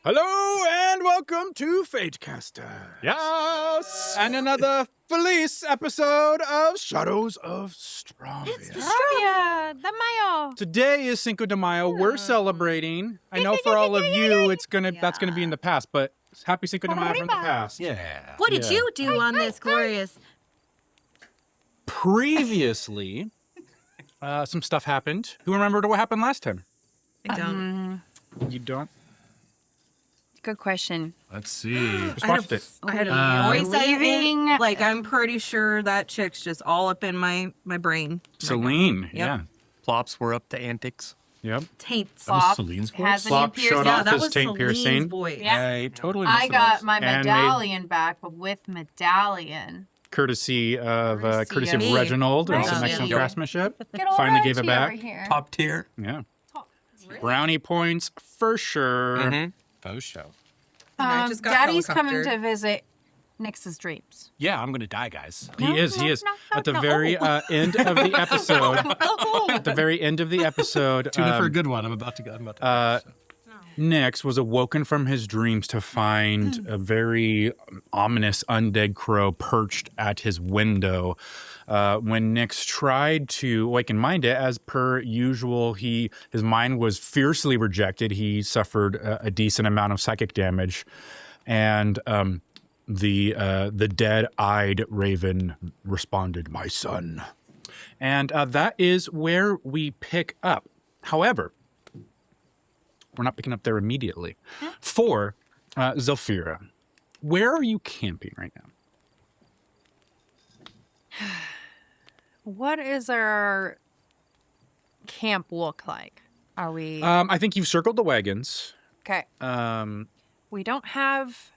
Hello and welcome to Fatecaster. Yes! And another Felice episode of Shadows of Stravia. It's Stravia, the Mayo. Today is Cinco de Mayo. We're celebrating. I know for all of you, that's gonna be in the past, but happy Cinco de Mayo from the past. Yeah. What did you do on this glorious? Previously, some stuff happened. Who remembered what happened last time? I don't. You don't? Good question. Let's see. Just watched it. I had a voice leaving. Like, I'm pretty sure that chick's just all up in my brain. Celine, yeah. Plops were up to antics. Yep. Taints. That was Celine's voice? Has an Flop ear showed piercing. off that his was taint Celine's piercing. voice. Yeah. I totally I missed got it. my And medallion back, but with medallion. courtesy of Courtesy of of Reginald and some Reggie. excellent craftsmanship. Get old Finally Reggie gave it back. over here. Top tier. Yeah. Brownie points for sure. Faux show. I just got Daddy's helicopter. coming to visit Nix's dreams. Yeah, I'm gonna die, guys. He is. At the very end of the episode. At the very end of the episode. Tune in for a good one. I'm about to go. Nix was awoken from his dreams to find a very ominous undead crow perched at his window. When Nix tried to awaken mind it, as per usual, his mind was fiercely rejected. He suffered a decent amount of psychic damage, and the dead-eyed raven responded, "My son," and that is where we pick up. However, we're not picking up there immediately. For Zephyra, where are you camping right now? What does our camp look like? Are we I think you've circled the wagons. okay? We don't have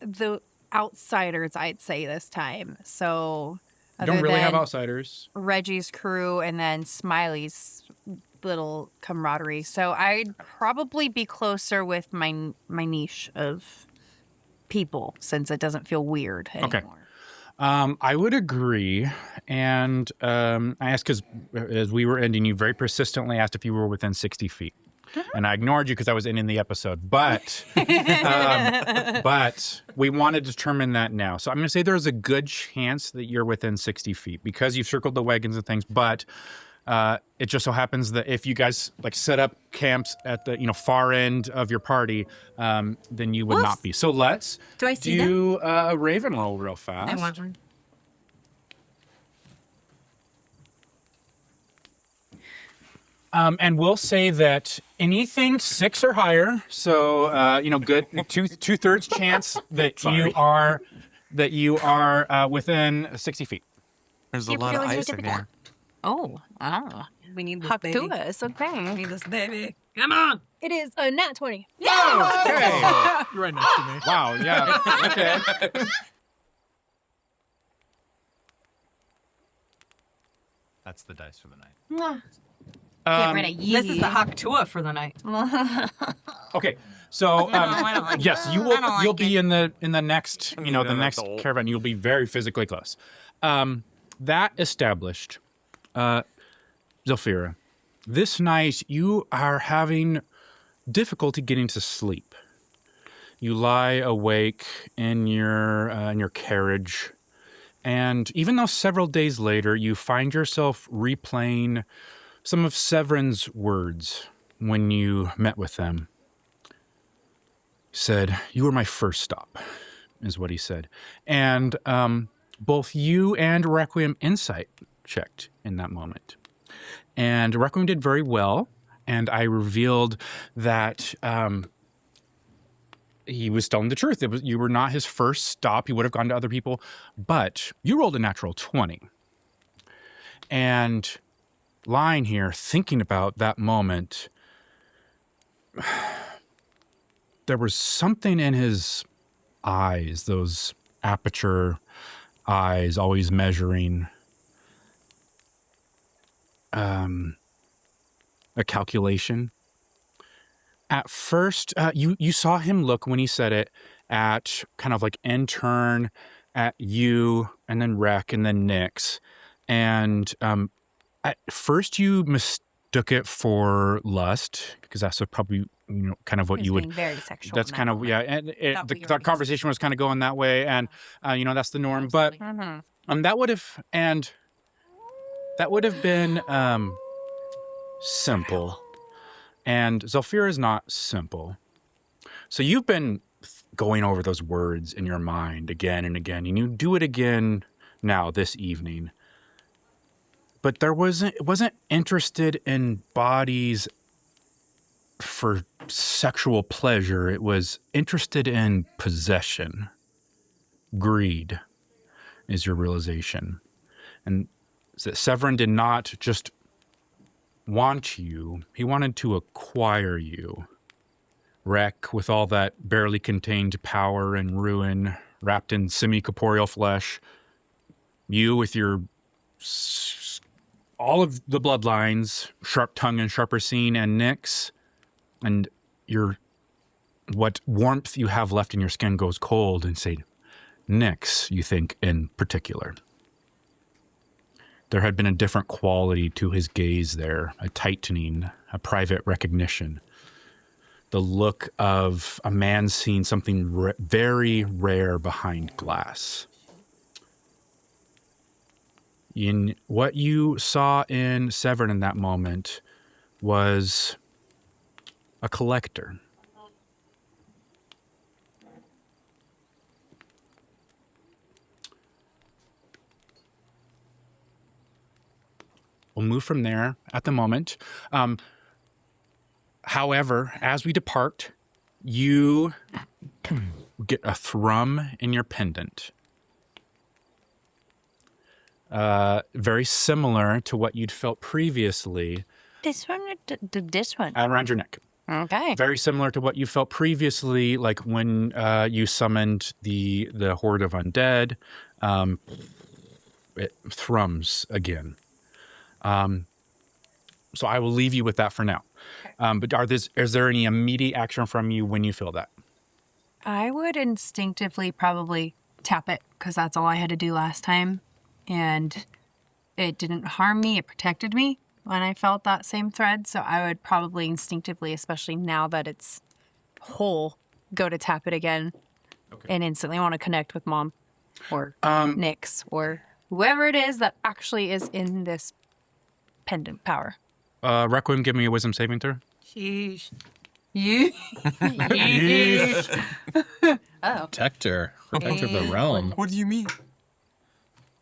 the outsiders, I'd say, this time. So You don't other really have than outsiders. Reggie's crew and then Smiley's little camaraderie. So I'd probably be closer with my niche of people, since it doesn't feel weird anymore. I would agree. And I asked because as we were ending, you very persistently asked if you were within 60 feet. And I ignored you because I was ending the episode. But we want to determine that now. So I'm going to say there's a good chance that you're within 60 feet because you've circled the wagons and things. But it just so happens that if you guys like set up camps at the far end of your party, then you would not be. So let's Do I see do a raven roll real fast. I want one. And we'll say that anything 6 or higher, so good 2/3 chance that you are within 60 feet. There's a lot of ice in here. Oh, We need this Huck baby. to us, okay. We need this baby. Come on. It is a nat 20. Okay. You're right next to me. Wow. Yeah. Okay. That's the dice for the night. Get rid of you. This is the Haktua for the night. Okay. So I don't like yes, it. you will. I don't like You'll be in the next mean, the an next adult. caravan. You'll be very physically close. That established, Zephyra, this night you are having difficulty getting to sleep. You lie awake in your carriage, and even though several days later you find yourself replaying some of Severin's words when you met with them. He said, "You were my first stop," is what he said. And both you and Requiem Insight checked in that moment. And Requiem did very well, and I revealed that he was telling the truth. You were not his first stop. He would have gone to other people, but you rolled a natural 20. And lying here, thinking about that moment, there was something in his eyes, those aperture eyes, always measuring, a calculation. At first, you saw him look when he said it at kind of like intern, at you, and then Rec, and then Nyx. And at first you mistook it for lust, because that's probably kind of what He's you would. being very sexual. That's in kind that of moment. and Thought we the already- conversation was kind of going that way, and that's the norm. But that would have been simple, and Zolfira is not simple. So you've been going over those words in your mind again and again, and you do it again now this evening. But it wasn't interested in bodies for sexual pleasure. It was interested in possession. Greed is your realization. And that Severin did not just want you, he wanted to acquire you. Wreck with all that barely contained power and ruin wrapped in semi-corporeal flesh. You with your all of the bloodlines, sharp tongue and sharper seen, and Nyx, and what warmth you have left in your skin goes cold, and say, Nyx, you think in particular. There had been a different quality to his gaze there, a tightening, a private recognition. The look of a man seeing something very rare behind glass. In what you saw in Severin in that moment was a collector. We'll move from there at the moment. However, as we depart, you get a thrum in your pendant. Very similar to what you'd felt previously. This one or this one? Around your neck. Okay. Very similar to what you felt previously, like when you summoned the horde of undead. It thrums again. So I will leave you with that for now. But is there any immediate action from you when you feel that? I would instinctively probably tap it because that's all I had to do last time. And it didn't harm me. It protected me when I felt that same thread. So I would probably instinctively, especially now that it's whole, go to tap it again and instantly want to connect with Mom or Nyx or whoever it is that actually is in this pendant power. Requiem, give me a wisdom saving throw. Sheesh. Oh. Protector of the realm. What do you mean?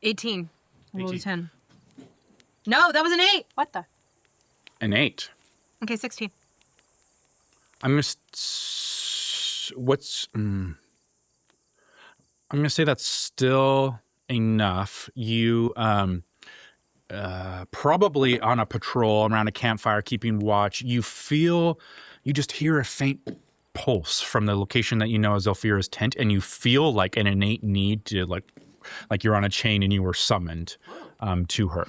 18. Roll a 10. No, that was an 8. What the? An 8. Okay, 16. I'm gonna I'm gonna say that's still enough. You probably on a patrol around a campfire, keeping watch. You just hear a faint pulse from the location that you know as Zolfira's tent, and you feel like an innate need to like you're on a chain and you were summoned to her.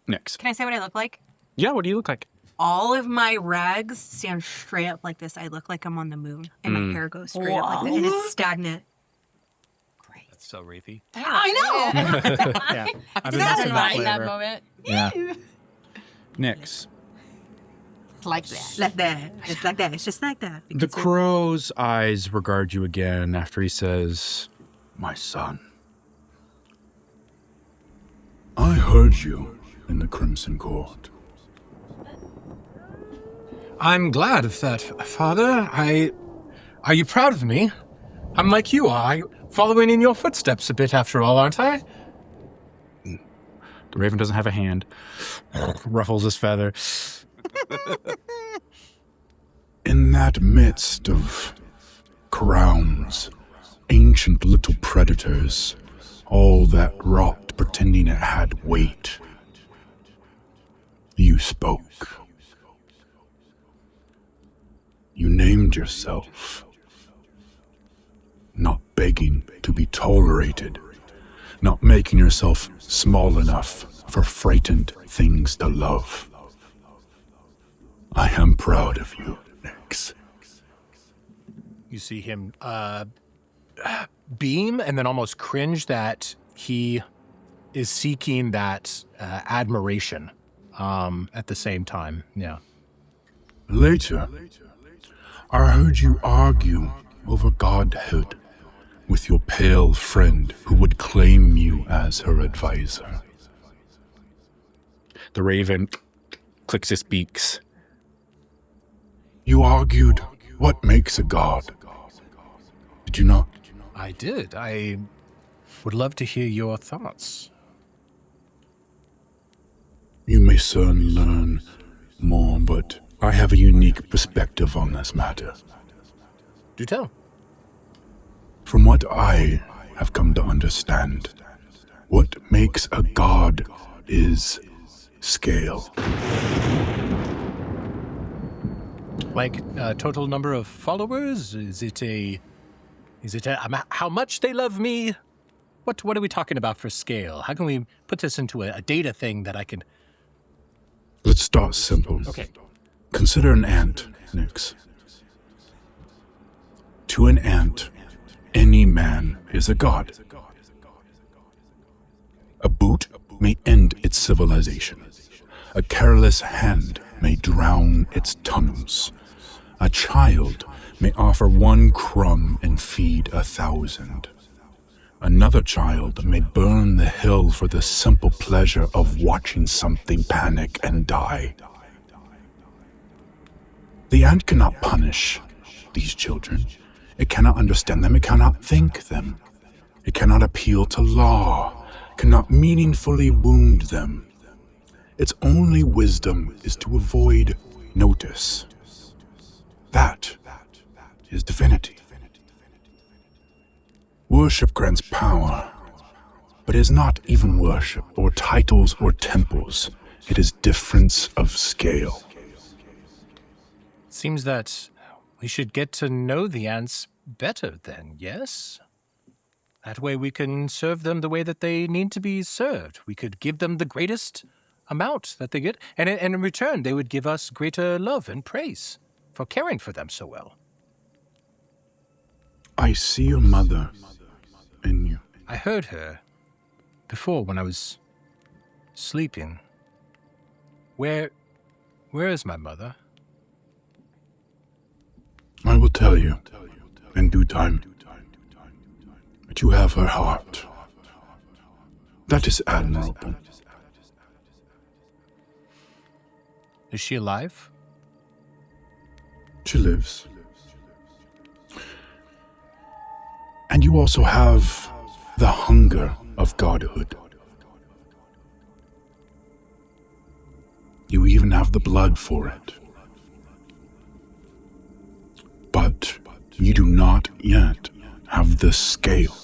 Nyx. Can I say what I look like? Yeah, what do you look like? All of my rags stand straight up like this. I look like I'm on the moon. And my hair goes straight up like that. And it's stagnant. That's so wreathy. I know! Yeah. I've been That's missing right. that that flavor. moment. Yeah. Nyx. Like that. Like that. It's like that. It's just like that. The crow's eyes regard you again after he says, "My son, I heard you in the Crimson Court." I'm glad of that, Father. Are you proud of me? I'm like you are. Following in your footsteps a bit after all, aren't I? The raven doesn't have a hand. Ruffles his feather. In that midst of crowns, ancient little predators, all that wrought pretending it had weight, you spoke. You named yourself. Not begging to be tolerated. Not making yourself small enough for frightened things to love. I am proud of you, Nyx. You see him beam and then almost cringe that he is seeking that admiration at the same time. Yeah. Later, I heard you argue over godhood with your pale friend who would claim you as her advisor. The raven clicks his beaks. You argued what makes a god. Did you not? I did. I would love to hear your thoughts. You may soon learn more, but I have a unique perspective on this matter. Do tell. From what I have come to understand, what makes a god is scale. Like total number of followers? Is it how much they love me? What are we talking about for scale? How can we put this into a data thing that I can... Let's start simple. Okay. Consider an ant, Nyx. To an ant, any man is a god. A boot may end its civilization. A careless hand may drown its tunnels. A child may offer one crumb and feed 1,000. Another child may burn the hill for the simple pleasure of watching something panic and die. The ant cannot punish these children. It cannot understand them. It cannot think them. It cannot appeal to law. Cannot meaningfully wound them. Its only wisdom is to avoid notice. That is divinity. Worship grants power, but it is not even worship, or titles, or temples. It is difference of scale. It seems that we should get to know the ants better then, yes? That way we can serve them the way that they need to be served. We could give them the greatest amount that they get, and in return they would give us greater love and praise for caring for them so well. I see your mother in you. I heard her before when I was sleeping. Where is my mother? I will tell you in due time. But you have her heart. That is admirable. Is she alive? She lives. And you also have the hunger of godhood. You even have the blood for it. But you do not yet have the scale.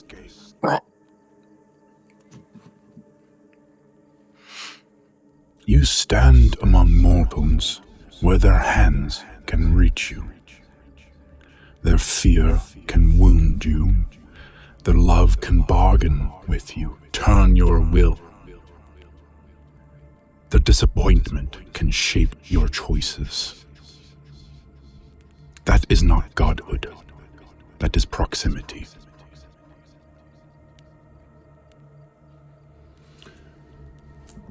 You stand among mortals where their hands can reach you. Their fear can wound you. Their love can bargain with you, turn your will. Their disappointment can shape your choices. That is not godhood. That is proximity.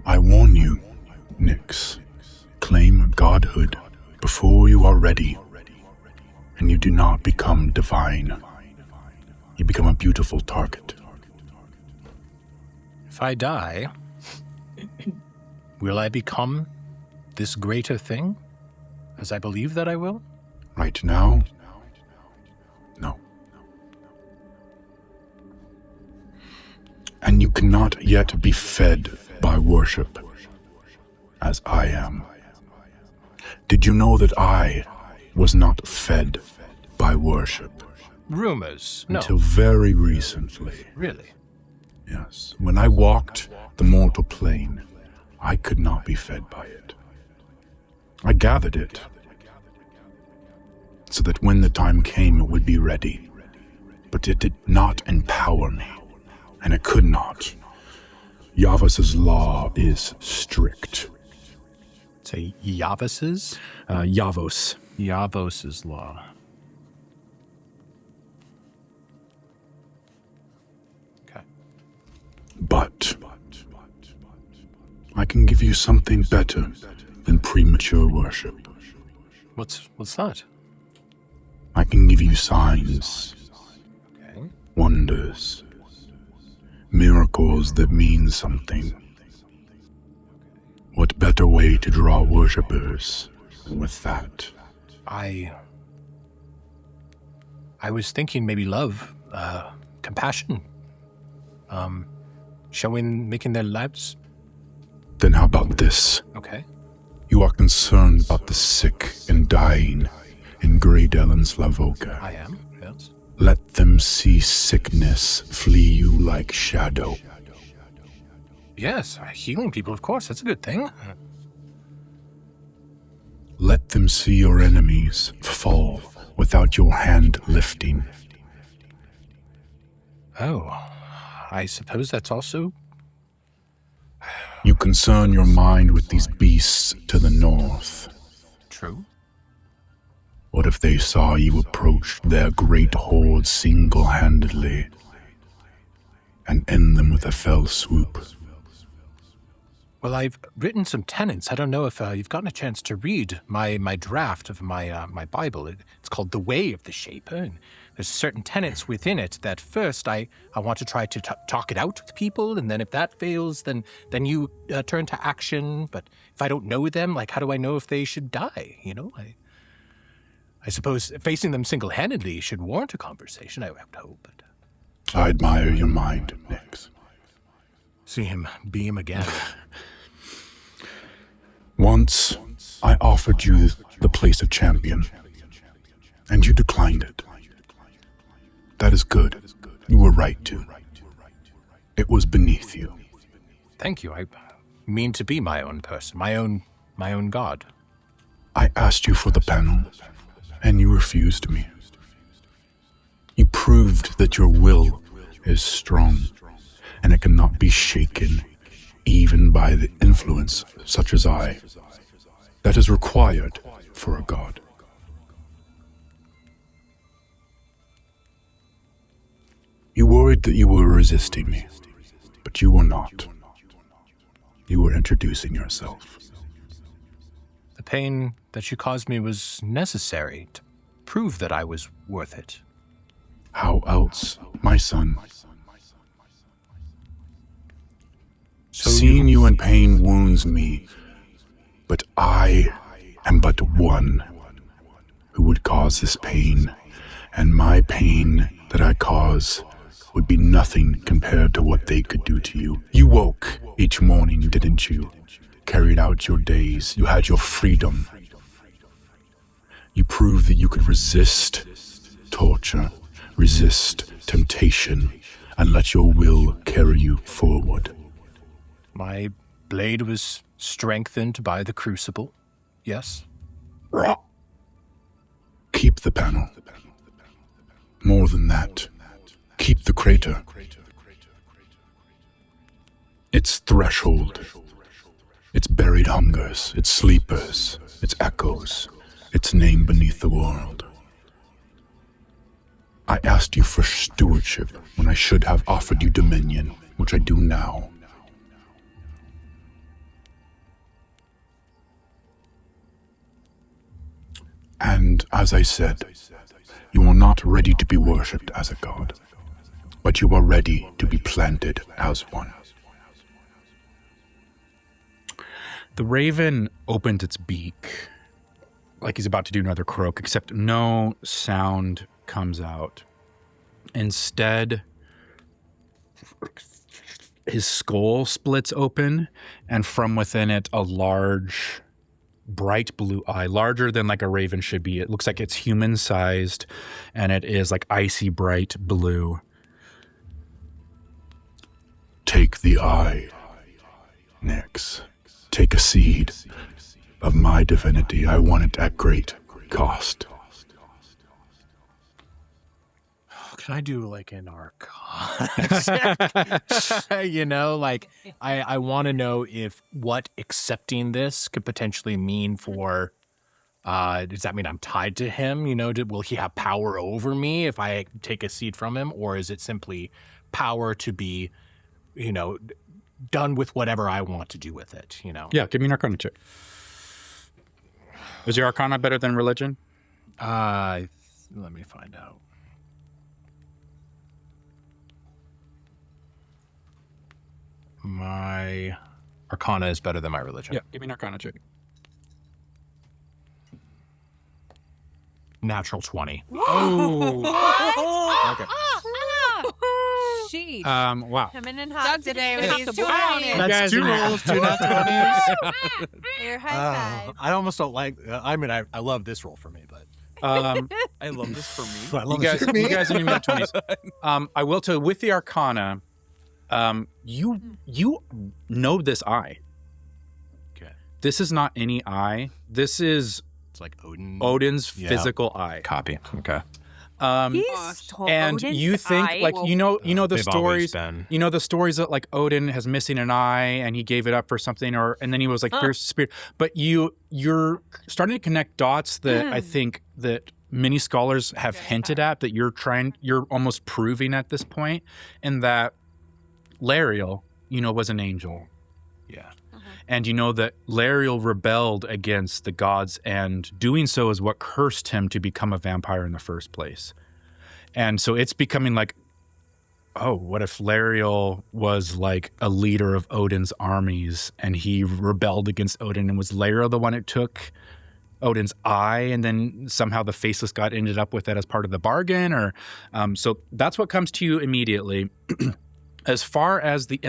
I warn you, Nyx, claim godhood before you are ready, and you do not become divine. You become a beautiful target. If I die, will I become this greater thing, as I believe that I will? Right now, no. And you cannot yet be fed by worship, as I am. Did you know that I was not fed by worship? Rumors? No. Until very recently. Really? Yes. When I walked the mortal plane, I could not be fed by it. I gathered it, so that when the time came it would be ready. But it did not empower me, and it could not. Yavas's law is strict. Say Yavas's? Yavos. Yavos's law. Okay. But I can give you something better than premature worship. What's that? I can give you signs, Okay. wonders, miracles that mean something. What better way to draw worshippers than with that? I was thinking maybe love, compassion, making their lives. Then how about this? Okay. You are concerned about the sick and dying in Greydell and Slavoka. I am, yes. Let them see sickness flee you like shadow. Yes, healing people, of course, that's a good thing. Let them see your enemies fall without your hand lifting. Oh, I suppose that's also... You concern your mind with these beasts to the north. true. What if they saw you approach their great horde single-handedly and end them with a fell swoop? Well, I've written some tenets. I don't know if you've gotten a chance to read my draft of my Bible. It's called The Way of the Shaper, and there's certain tenets within it that first I want to try to talk it out with people, and then if that fails, then you turn to action. But if I don't know them, like, how do I know if they should die? You know, I suppose facing them single-handedly should warrant a conversation, I would hope. But I admire your mind, Nix. see him beam again. Once, I offered you the place of champion, and you declined it. That is good. You were right to. It was beneath you. Thank you. I mean to be my own person, my own god. I asked you for the panel, and you refused me. You proved that your will is strong, and it cannot be shaken, even by the influence such as I, that is required for a god. You worried that you were resisting me, but you were not. You were introducing yourself. The pain that you caused me was necessary to prove that I was worth it. How else, my son? So Seeing you in pain wounds me, but I am but one who would cause this pain, and my pain that I cause would be nothing compared to what they could do to you. You woke each morning, didn't you? Carried out your days. You had your freedom. You proved that you could resist torture, resist temptation, and let your will carry you forward. My blade was strengthened by the crucible, yes? Keep the panel. More than that, keep the crater. Its threshold, its buried hungers, its sleepers, its echoes, its name beneath the world. I asked you for stewardship when I should have offered you dominion, which I do now. And as I said, you are not ready to be worshipped as a god, but you are ready to be planted as one. The raven opened its beak like he's about to do another croak, except no sound comes out. Instead, his skull splits open, and from within it, a large, bright blue eye, larger than like a raven should be. It looks like it's human-sized, and it is like icy bright blue. Take the eye, Nyx. Take a seed of my divinity. I won it at great cost. Can I do like an arc? You know, like I want to know if what accepting this could potentially mean for. Does that mean I'm tied to him? You know, will he have power over me if I take a seed from him, or is it simply power to be, you know, done with whatever I want to do with it? You know. Yeah, give me an Arcana check. Is your Arcana better than religion? Let me find out. My Arcana is better than my religion. Yeah, give me an Arcana check. Natural 20. Oh. Okay. Sheesh. Wow. Coming in hot today with these to 20s. You That's guys 2 are- rolls, 2 nat 20s. Your high five. I almost don't like. I mean, I love this roll for me, but I love this for me. I love You this guys, for me. you guys are in your 20s. I will tell you, with the Arcana, you know this eye. Okay. This is not any eye. This is It's like Odin's Yeah. physical eye. copy. Okay. He's told And Odin's you think eye. like you know the They've always stories. been. You know the stories that like Odin has missing an eye and he gave it up for something, and then he was like there's spirit. But you're starting to connect dots that I think that many scholars have hinted at, that you're almost proving at this point, in that Lariel, was an angel. Yeah. And you know that Lariel rebelled against the gods, and doing so is what cursed him to become a vampire in the first place. And so it's becoming like, oh, what if Lariel was like a leader of Odin's armies and he rebelled against Odin, and was Lariel the one that took Odin's eye, and then somehow the Faceless God ended up with it as part of the bargain? Or so that's what comes to you immediately. As far as the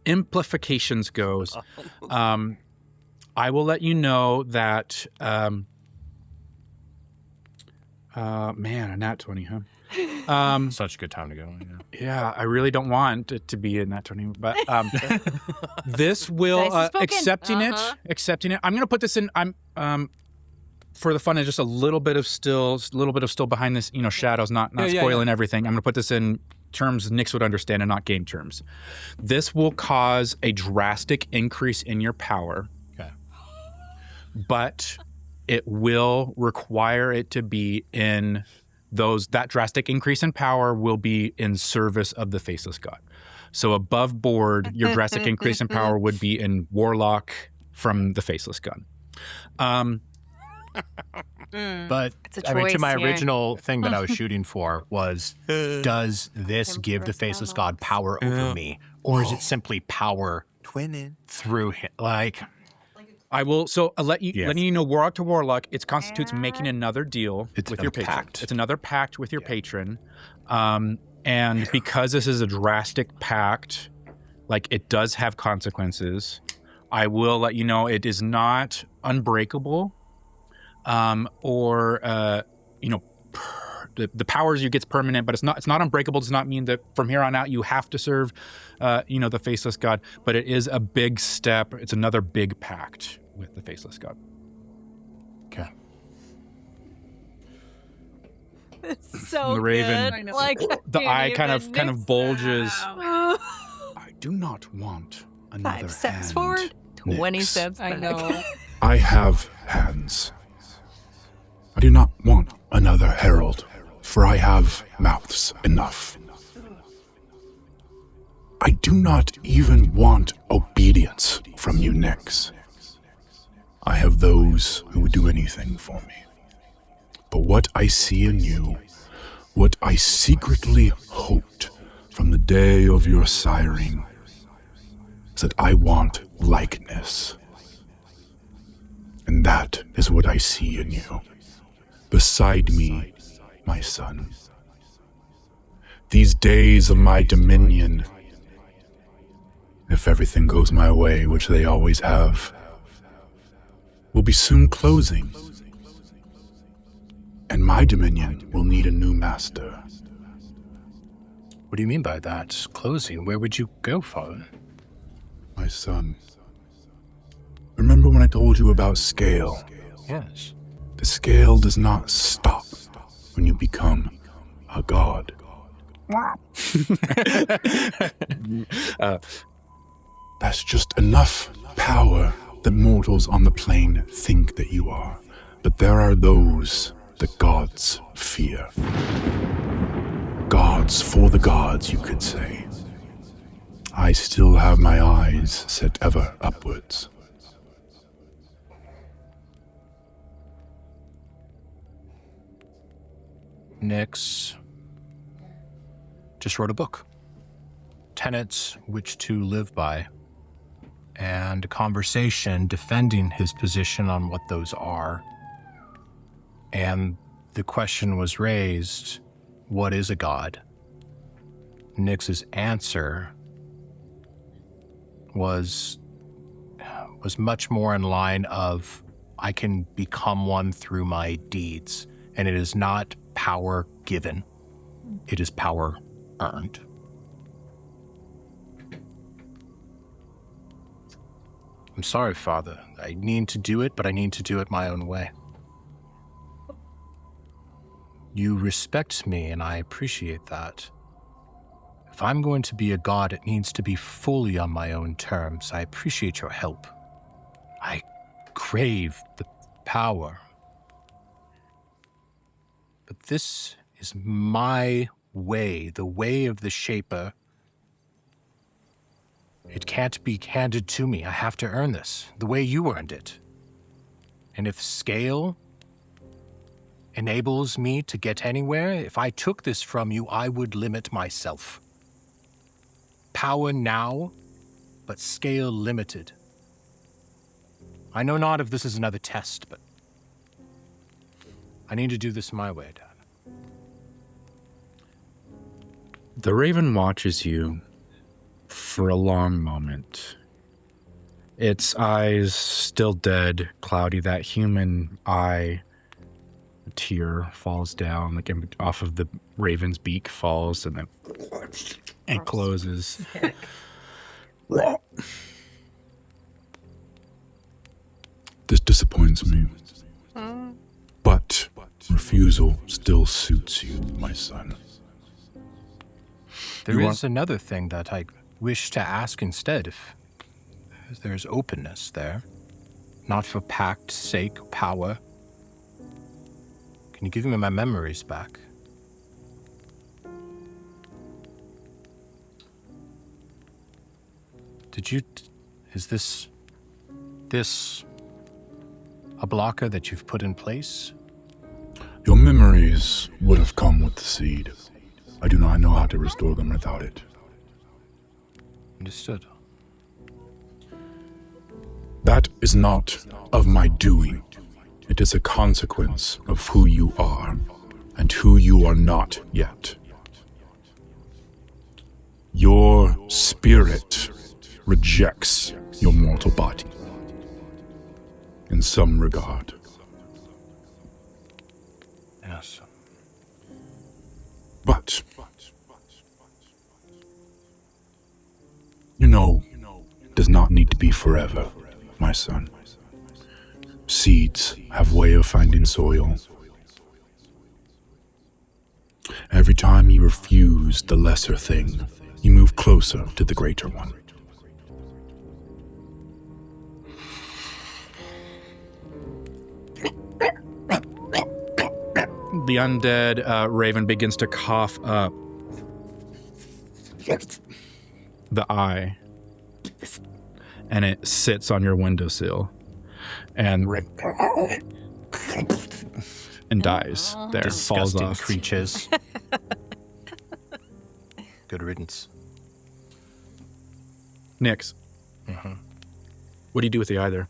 implications goes, I will let you know that, man, a nat 20, huh? Such a good time to go. Yeah, I really don't want it to be a nat 20, but this will, Dice is spoken. accepting it. I'm going to put this in, for the fun of just a little bit of still behind this, shadows, not spoiling everything. I'm going to put this in terms Nyx would understand and not game terms. This will cause a drastic increase in your power. Okay. But it will require it to be in that drastic increase in power will be in service of the Faceless God. So above board, your drastic increase in power would be in Warlock from the Faceless God. But It's a I mean, to choice my here. original thing that I was shooting for was, does this give the Faceless God power over me, or is it simply power Twinning. through him? Like, I will. So letting you know, Warlock to Warlock, it constitutes making another deal It's with a your patron. pact. It's another pact with your patron, and because this is a drastic pact, like it does have consequences. I will let you know it is not unbreakable, the powers you get's permanent, but it's not unbreakable. Does not mean that from here on out you have to serve, the Faceless God. But it is a big step. It's another big pact with the Faceless God. okay. So The Raven, good. I know. Like the eye kind of bulges. Wow. I do not want another 5 steps hand, forward, 20 Nyx. steps I back. know. I have hands. I do not want another herald, for I have mouths enough. I do not even want obedience from you, Nyx. I have those who would do anything for me. But what I see in you, what I secretly hoped from the day of your siring, is that I want likeness. And that is what I see in you. Beside me, my son. These days of my dominion, if everything goes my way, which they always have, will be soon closing. And my dominion will need a new master. What do you mean by that? Closing? Where would you go, Father? My son. Remember when I told you about scale? Yes. The scale does not stop when you become a god. That's just enough power that mortals on the plane think that you are. But there are those the gods fear. Gods for the gods, you could say. I still have my eyes set ever upwards. Nyx just wrote a book. Tenets which to live by. And a conversation defending his position on what those are. And the question was raised, what is a god? Nyx's answer was much more in line of, I can become one through my deeds, and it is not power given, it is power earned. I'm sorry, Father. I need to do it, but I need to do it my own way. You respect me, and I appreciate that. If I'm going to be a god, it needs to be fully on my own terms. I appreciate your help. I crave the power. But this is my way, the way of the Shaper. It can't be handed to me. I have to earn this, the way you earned it. And if scale enables me to get anywhere, if I took this from you, I would limit myself. Power now, but scale limited. I know not if this is another test, but I need to do this my way, Dad. The raven watches you for a long moment. Its eyes still dead, cloudy, that human eye. A tear falls down, like off of the raven's beak, falls, and then it closes. This disappoints me. But refusal still suits you, my son. There is another thing that I wish to ask instead, if there's openness there. Not for pact's sake, power. Can you give me my memories back? Is this a blocker that you've put in place? Your memories would have come with the seed. I do not know how to restore them without it. Understood. That is not of my doing. It is a consequence of who you are and who you are not yet. Your spirit rejects your mortal body in some regard. Yes. But, you know, it does not need to be forever, my son. Seeds have a way of finding soil. Every time you refuse the lesser thing, you move closer to the greater one. The undead raven begins to cough up the eye, and it sits on your windowsill and dies there. Falls Disgusting off. creatures. Good riddance. Nyx, what do you do with the eye there?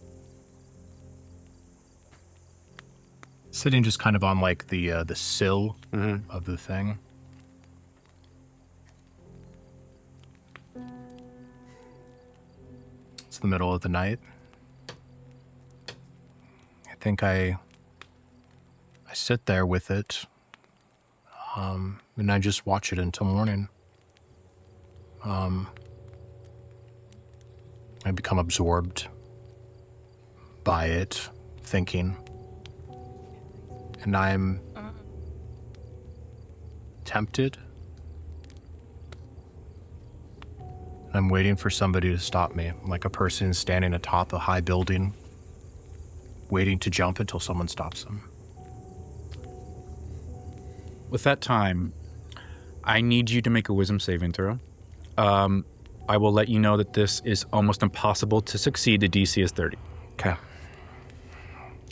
Sitting just kind of on like the sill of the thing. It's the middle of the night. I think I sit there with it, and I just watch it until morning. I become absorbed by it, thinking. And I'm tempted. And I'm waiting for somebody to stop me, like a person standing atop a high building, waiting to jump until someone stops them. With that time, I need you to make a wisdom saving throw. I will let you know that this is almost impossible to succeed. The DC is 30. Okay.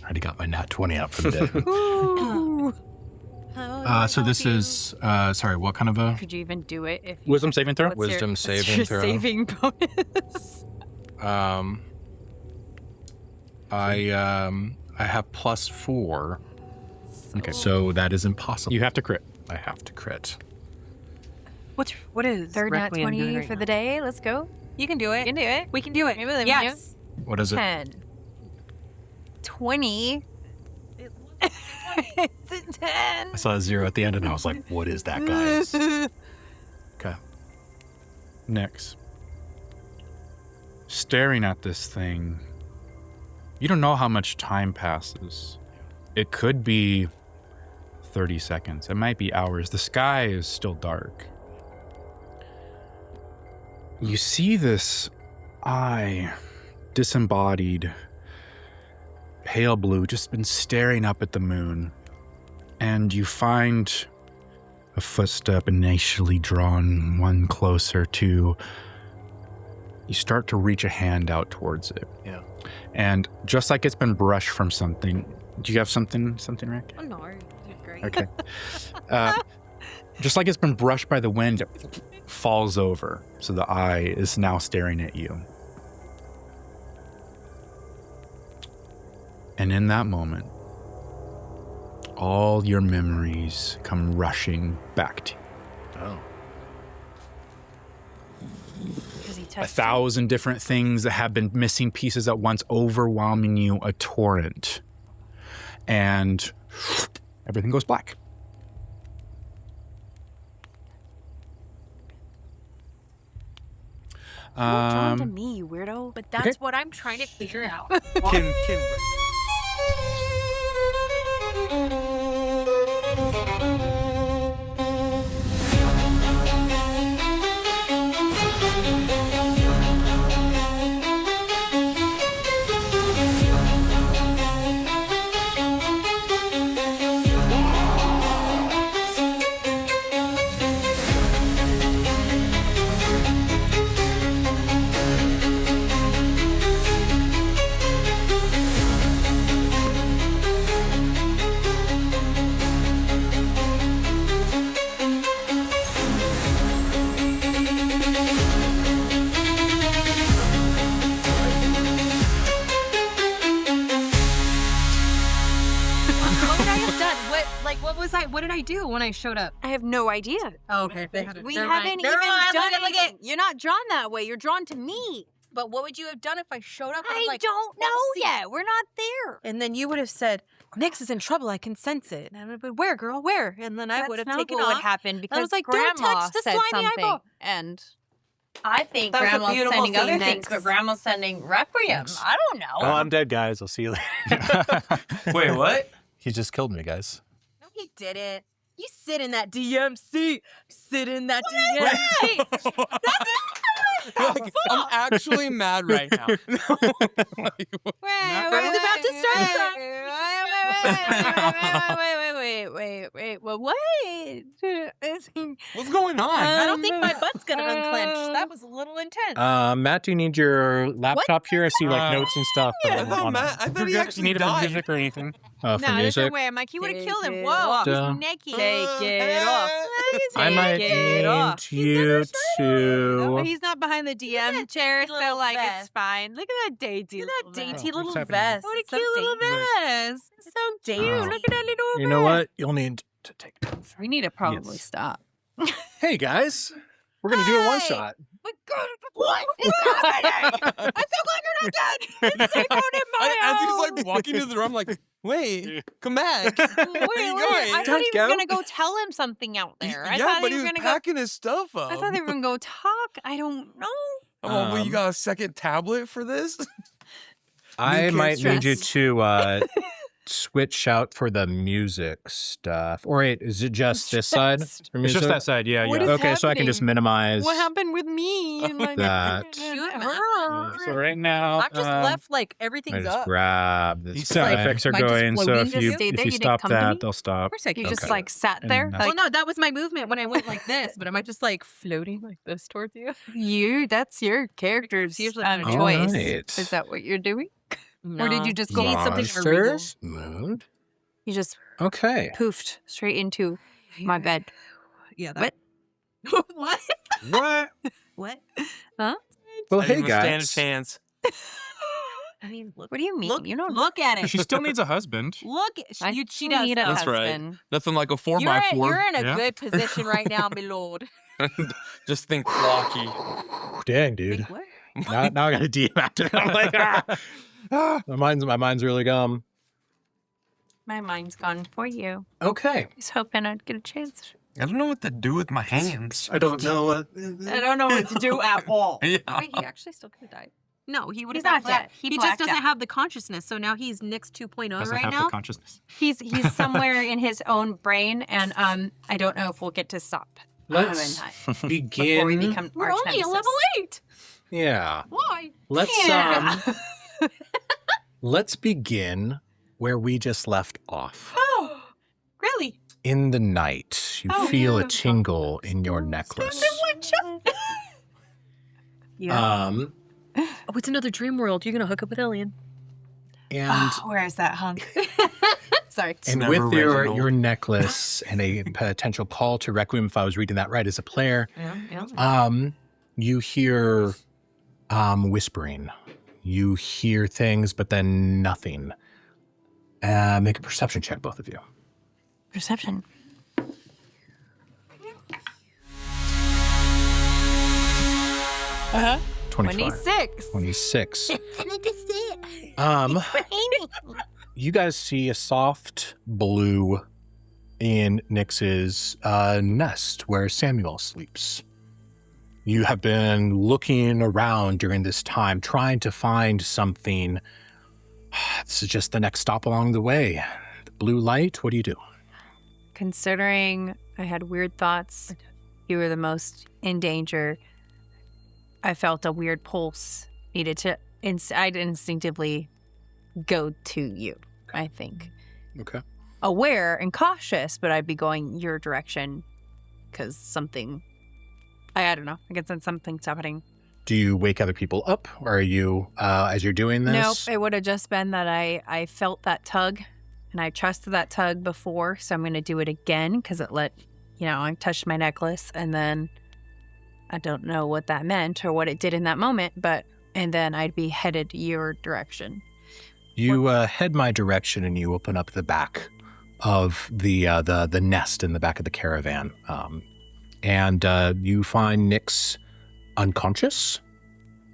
Already got my nat 20 out for the day. So this is, sorry, what kind of a? Could you even do it if you Wisdom saving throw? What's your- Wisdom what's saving your throw. saving bonus? I have +4. Okay. So that is impossible. You have to crit. I have to crit. What is Third nat Requiem doing 20 right for now? the day. Let's go. You can do it. You can do it. We can do it. We believe in yes. What is it? 10. 20. It's a 10. I saw a 0 at the end and I was like, what is that, guys? Okay. Nyx. Staring at this thing. You don't know how much time passes. It could be 30 seconds. It might be hours. The sky is still dark. You see this eye, disembodied, pale blue, just been staring up at the moon. And you find a footstep initially drawn one closer to. You start to reach a hand out towards it. Yeah. And just like it's been brushed from something. Do you have something, Rick? Oh, no, you're great. Okay. Just like it's been brushed by the wind, it falls over. So the eye is now staring at you. And in that moment, all your memories come rushing back to you. Oh. 'Cause he touched 1,000 different things that have been missing pieces at once, overwhelming you, a torrent. And everything goes black. drawn to me, you weirdo. But that's Okay. what I'm trying to figure out. Can What would I have done? What did I do when I showed up? I have no idea. Oh, okay. We haven't even done anything. You're not drawn that way. You're drawn to me. But what would you have done if I showed up? I like, don't know yet. We're not there. And then you would have said, Nyx is in trouble. I can sense it. And I would have been, where, girl? Where? And then I would have taken what off. happened because was like, don't Grandma touch the said slimy something. eyeball. And I think That was a Grandma's beautiful sending thing, other Nyx. things, but Grandma's sending Requiem. I don't know. Well, I'm dead, guys. I'll see you later. Wait, what? He just killed me, guys. No, he didn't. You sit in that DMC. Sit in that DMC. Like, I'm actually mad right now. Wait, Grandma's about to start wait. Well, what? What's going on? I don't think my butt's going to unclench. That was a little intense. Matt, do you need your laptop here? I see like notes and stuff. I thought he actually died. music or anything? For No, there's no music. way. I'm like, he would have Take killed him. it Whoa, off. he's naked. Take it off. I might Take it off. need you No, to. he's not behind the DM chair, so little like vest. it's fine. Look at that dainty. Look at that dainty little What's happening? vest. What a It's so cute little dainty. vest. It's so cute. Oh. Look at that little You know vest. what? You'll need to take. We need to probably Yes. stop. Hey guys, we're gonna do a one shot. My God, what is happening? I'm so glad you're not dead. It's safe out in my As house. he's like walking to the room, I'm like, wait, come back. Wait, Where are you going? I thought Don't he was go. gonna go tell him something out there. I yeah, thought but he he was was gonna packing his stuff go. up. I thought they were gonna go talk. I don't know. Oh, well, you got a second tablet for this? I kid might need you stress. to switch out for the music stuff. Or wait, is it just this side for It's music? just that side, yeah. What yeah. is Okay, so I can just happening? minimize. What happened with me? And my That. So right now, I've just left like I everything's just up. grab this. He's Sound like, effects are am I just going, so floating? if Just you stayed if there? you You didn't stop come to that, me? they'll stop. Of course I You can. just Okay. like sat And there. nothing. Well, no, that was my movement when I went like this, but am I just like floating like this towards you? That's your character's Usually choice. All right. Is that what you're doing? No. Or did you just go need something Monsters, illegal? mood. You just Okay. poofed straight into my bed. Yeah. What? What? What? What? Well, I hey, didn't even stand a guys. chance. I mean, look. What do you mean? Look, You don't. look at it. She still needs a husband. Look. She does. need a though. That's right. husband. Nothing like a 4x4. You're in a Yeah. good position right now, my lord. Just think blocky. Dang, dude. Think what? Now I got to DM after that. I'm like, my mind's really gone. My mind's gone for you. Okay. I was hoping I'd get a chance. I don't know what to do with my hands. I don't know what. I don't know what to do at all. Yeah. Wait, he actually still could have died. No, he would He's have not dead. He just blacked doesn't out. have the consciousness. So now he's Nick's 2.0 Doesn't right have now. the consciousness. He's somewhere in his own brain, and I don't know if we'll get to stop. Let's before we begin. become We're arch only at nemesis. level 8. Yeah. Why? Let's begin where we just left off. Oh, really? In the night, you feel a tingle in your necklace. Yeah. Oh, it's another dream world. You're gonna hook up with Alien. And Where is that hunk? Sorry. and never with Reginald. your necklace and a potential call to Requiem, if I was reading that right as a player, Yeah. you hear whispering. You hear things, but then nothing. Make a perception check, both of you. Perception. Uh-huh. 25. 26. 26. You guys see a soft blue in Nyx's nest where Samuel sleeps. You have been looking around during this time, trying to find something. This is just the next stop along the way. The blue light, what do you do? Considering I had weird thoughts, you were the most in danger. I felt a weird pulse. I'd instinctively go to you, I think. Okay. Aware and cautious, but I'd be going your direction because something, I don't know, I can sense something's happening. Do you wake other people up, or are you, as you're doing this? Nope, it would have just been that I felt that tug, and I trusted that tug before, so I'm going to do it again because it I touched my necklace, and then I don't know what that meant or what it did in that moment, and then I'd be headed your direction. You head my direction, and you open up the back of the nest in the back of the caravan, and you find Nyx unconscious.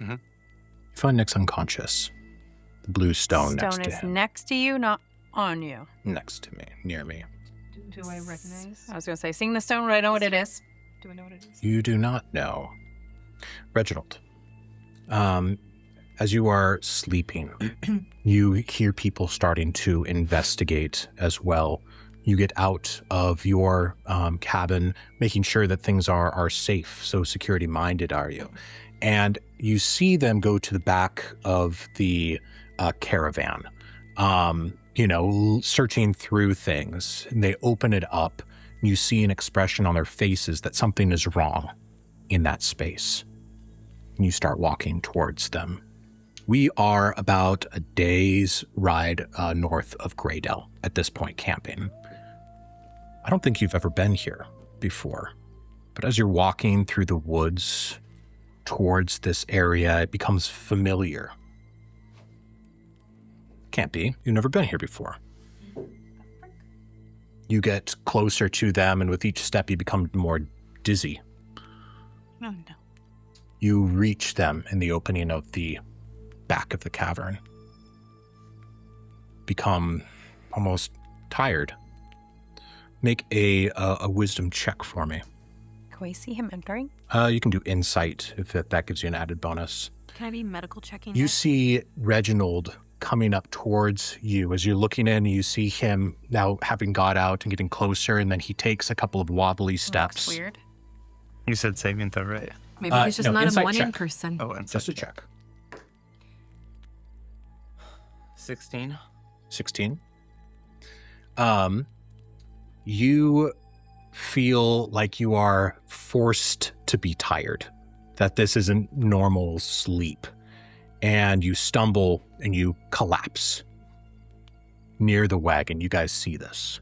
Mm-hmm. You find Nyx unconscious. The blue stone next to Stone is him. next to you, not on you. Next to me, near me. Do I recognize? I was going to say, seeing the stone, I know what it is. Do I know what it is? You do not know. Reginald, as you are sleeping, you hear people starting to investigate as well. You get out of your cabin, making sure that things are safe. So security-minded are you. And you see them go to the back of the caravan, searching through things. And they open it up. And you see an expression on their faces that something is wrong in that space. And you start walking towards them. We are about a day's ride north of Greydale at this point, camping. I don't think you've ever been here before, but as you're walking through the woods towards this area, it becomes familiar. Can't be. You've never been here before. You get closer to them, and with each step, you become more dizzy. Oh, no. You reach them in the opening of the back of the cavern. Become almost tired. Make a wisdom check for me. Can we see him entering? You can do insight if that gives you an added bonus. Can I be medical checking? You this? see Reginald coming up towards you. As you're looking in, you see him now having got out and getting closer, and then he takes a couple of wobbly steps. Looks weird. You said saving throw, right? Maybe he's just no, not a insight one in check. person. Oh, and Just a check. 16. 16. You feel like you are forced to be tired, that this isn't normal sleep, and you stumble and you collapse near the wagon. You guys see this.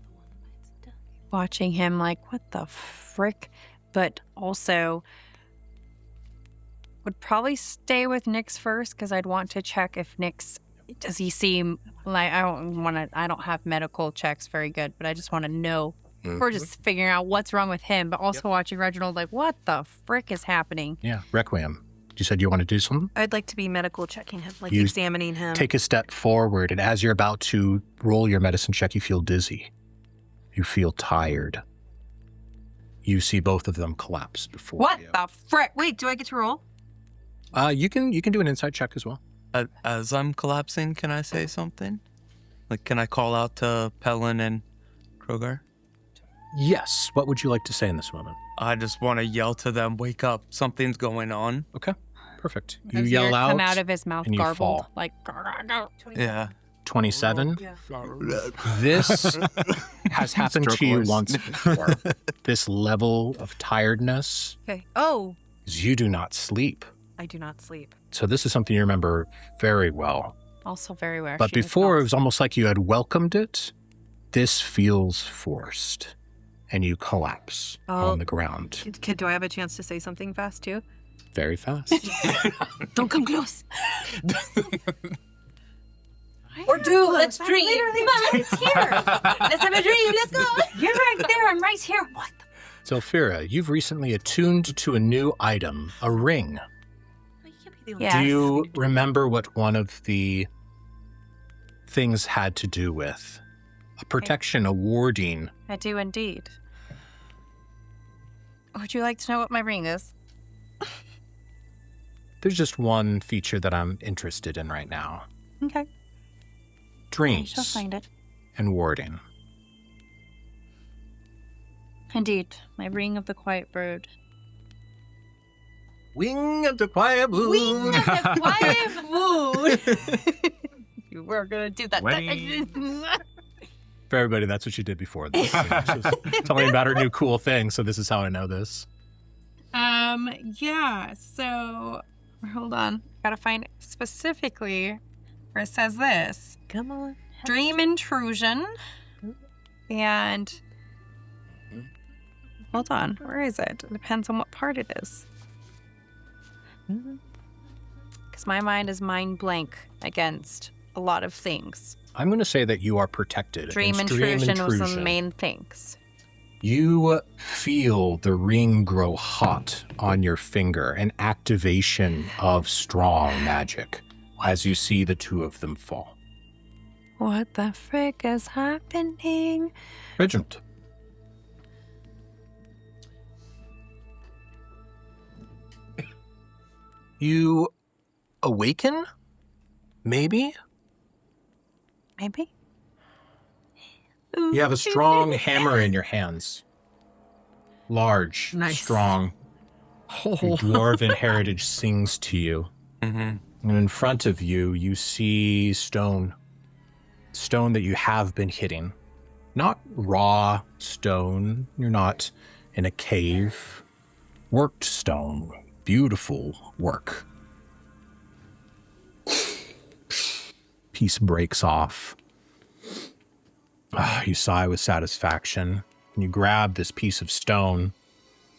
watching him like, what the frick? But also would probably stay with Nyx first because I'd want to check if Nyx, does he seem like, I don't have medical checks very good, but I just want to know. We're just figuring out what's wrong with him, but also watching Reginald like, what the frick is happening? Yeah, Requiem. You said you want to do something? I'd like to be medical checking him, like You examining him. Take a step forward, and as you're about to roll your medicine check, you feel dizzy. You feel tired. You see both of them collapse before What you. the frick? Wait, do I get to roll? You can do an insight check as well. As I'm collapsing, can I say something? Like, can I call out to Pellin and Krogar? Yes. What would you like to say in this moment? I just want to yell to them, wake up, something's going on. Okay, perfect. You His yell ear out, come out of his mouth and you garbled, fall. like, Yeah. 27. This has happened Stroke to you voice. once before. This level of tiredness Okay. Oh, is you do not sleep. I do not sleep. So this is something you remember very well. also very aware. But before, it was almost like you had welcomed it. This feels forced, and you collapse on the ground Do I have a chance to say something fast too? very fast. Don't come close. Or do, let's dream. Literally, it's here. Let's have a dream. Let's go. You're right there. I'm right here. What the? Zilphira, you've recently attuned to a new item, a ring. You can't be the only Yes. Do you remember what one of the things had to do with? A protection, a warding. I do indeed. Would you like to know what my ring is? There's just one feature that I'm interested in right now. Okay. I Dreams shall find it. and warding. Indeed, my ring of the quiet bird. Wing of the quiet moon. Wing of the quiet moon. You were gonna do that. For everybody, that's what she did before this. She's telling me about her new cool thing, so this is how I know this. Yeah, so hold on. Gotta find specifically where it says this. Come on. Dream intrusion. And hold on, where is it? It depends on what part it is. Because my mind is mind blank against a lot of things. I'm going to say that you are protected. Dream against intrusion was the main things. You feel the ring grow hot on your finger, an activation of strong magic as you see the two of them fall. What the frick is happening? Reginald. You awaken? Maybe? Maybe? You have a strong hammer in your hands. Large, Nice. strong. Your dwarven heritage sings to you. Mm-hmm. And in front of you, you see stone. Stone that you have been hitting. Not raw stone. You're not in a cave. Worked stone. Beautiful work. Piece breaks off. You sigh with satisfaction. And you grab this piece of stone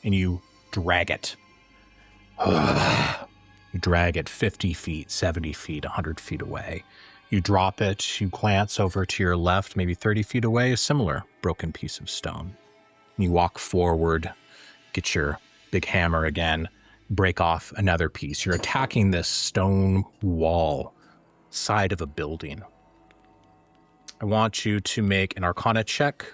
and you drag it. You drag it 50 feet, 70 feet, 100 feet away. You drop it, you glance over to your left, maybe 30 feet away, a similar broken piece of stone. And you walk forward, get your big hammer again, break off another piece. You're attacking this stone wall, side of a building. I want you to make an Arcana check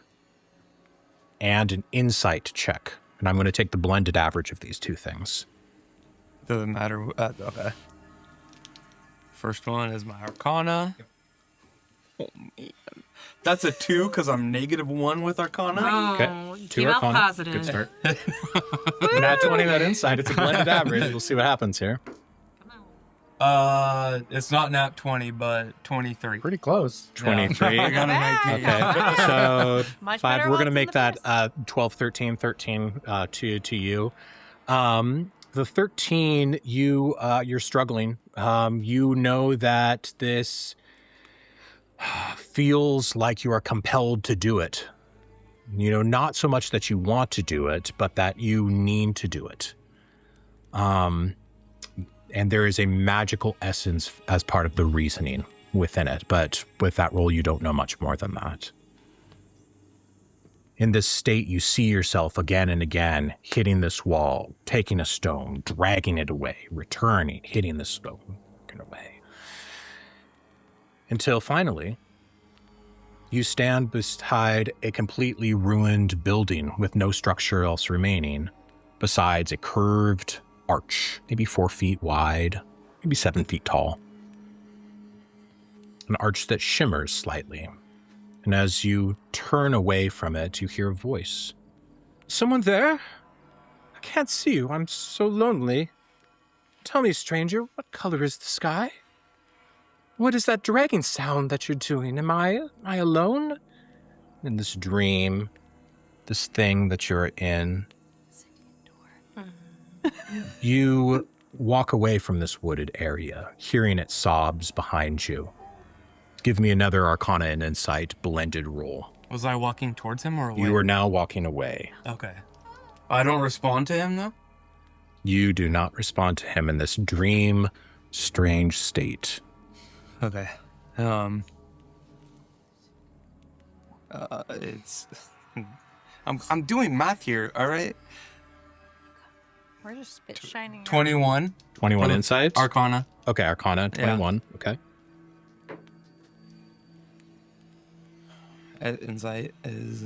and an Insight check. And I'm going to take the blended average of these two things. Doesn't matter. Okay. First one is my Arcana. Oh, man. That's a 2 because I'm -1 with Arcana. Okay. Two Came out Arcana. positive. Good start. Not 20 that Insight. It's a blended average. We'll see what happens here. It's not nat 20, but 23. Pretty close. 23. Yeah. I got a 19. Okay. So Much 5. better We're going to odds make than the that 12, 13, 13 to you. The 13, you're struggling. You know that this feels like you are compelled to do it. Not so much that you want to do it, but that you need to do it. And there is a magical essence as part of the reasoning within it, but with that roll, you don't know much more than that. In this state, you see yourself again and again hitting this wall, taking a stone, dragging it away, returning, hitting the stone, dragging away. Until finally, you stand beside a completely ruined building with no structure else remaining, besides a curved arch, maybe 4 feet wide, maybe 7 feet tall. An arch that shimmers slightly. And as you turn away from it, you hear a voice. Someone there? I can't see you. I'm so lonely. Tell me, stranger, what color is the sky? What is that dragging sound that you're doing? Am I alone? In this dream, this thing that you're in. You walk away from this wooded area, hearing its sobs behind you. Give me another Arcana and Insight blended roll. Was I walking towards him or away? You are now walking away. Okay. I don't respond to him, though? You do not respond to him in this dream, strange state. Okay. It's... I'm doing math here, all right? We're just spit shining. 21. 21 Insight? Arcana. Okay, Arcana, 21. Yeah. Okay. Insight is...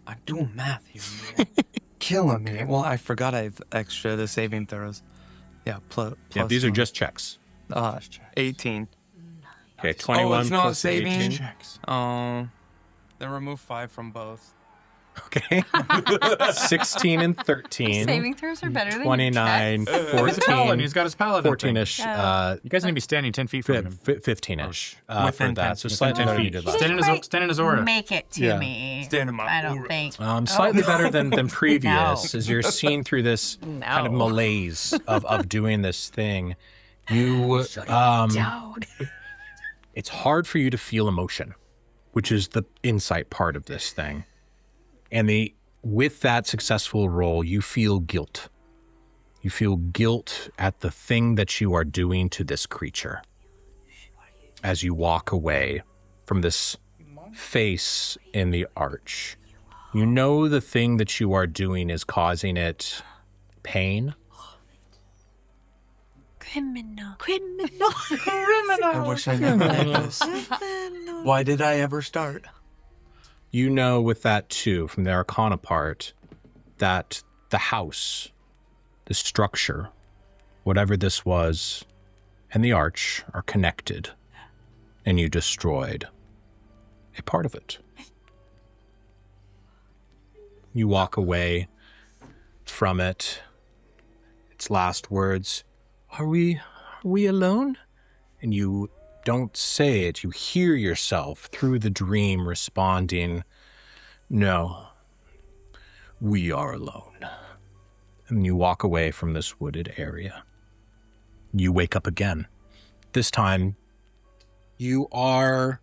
I'm doing math here. Killing me. Well, I forgot I have extra the saving throws. Yeah, plus yeah, these are just checks. 18. Okay, 21 it's not plus saving 18. Checks. Then remove 5 from both. Okay. 16 and 13. Saving throws are better than 29, your checks. 14. He's got his paladin. 14-ish. You guys need to be standing 10 feet from him. 15-ish for Within that. 10 So feet. slightly better than you did last time. Stand in his aura. Make it to Yeah. me. Stand in my I don't aura. think. Slightly better than previous, No. as you're seeing through this kind of No. malaise of doing this thing. You, it's hard for you to feel emotion, which is the insight part of this thing. And with that successful roll, you feel guilt. You feel guilt at the thing that you are doing to this creature as you walk away from this face in the arch. You know the thing that you are doing is causing it pain. Criminal. I wish I never did this. Why did I ever start? You know with that too, from the Arcana part, that the house, the structure, whatever this was, and the arch are connected, and you destroyed a part of it. You walk away from it. Its last words, are we alone? And you don't say it. You hear yourself through the dream responding, no, we are alone. And you walk away from this wooded area. You wake up again. This time, you are,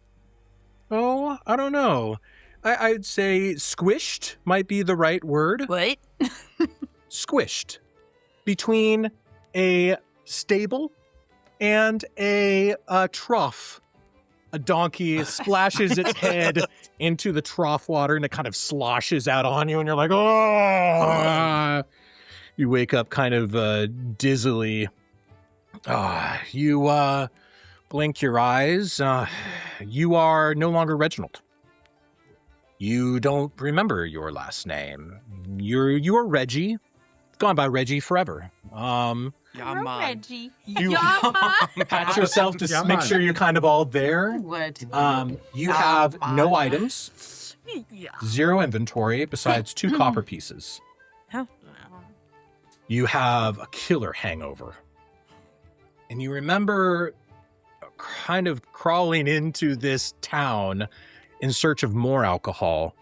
I don't know. I'd say squished might be the right word. What? Squished between a stable and a trough. A donkey splashes its head into the trough water and it kind of sloshes out on you and you're like, oh! You wake up kind of dizzily. You blink your eyes. You are no longer Reginald. You don't remember your last name. You are Reggie. Gone by Reggie forever. Yeah, man. Reggie. You pat yourself to make sure you're kind of all there. What? You have no items, 0 inventory besides 2 copper pieces. You have a killer hangover. And you remember kind of crawling into this town in search of more alcohol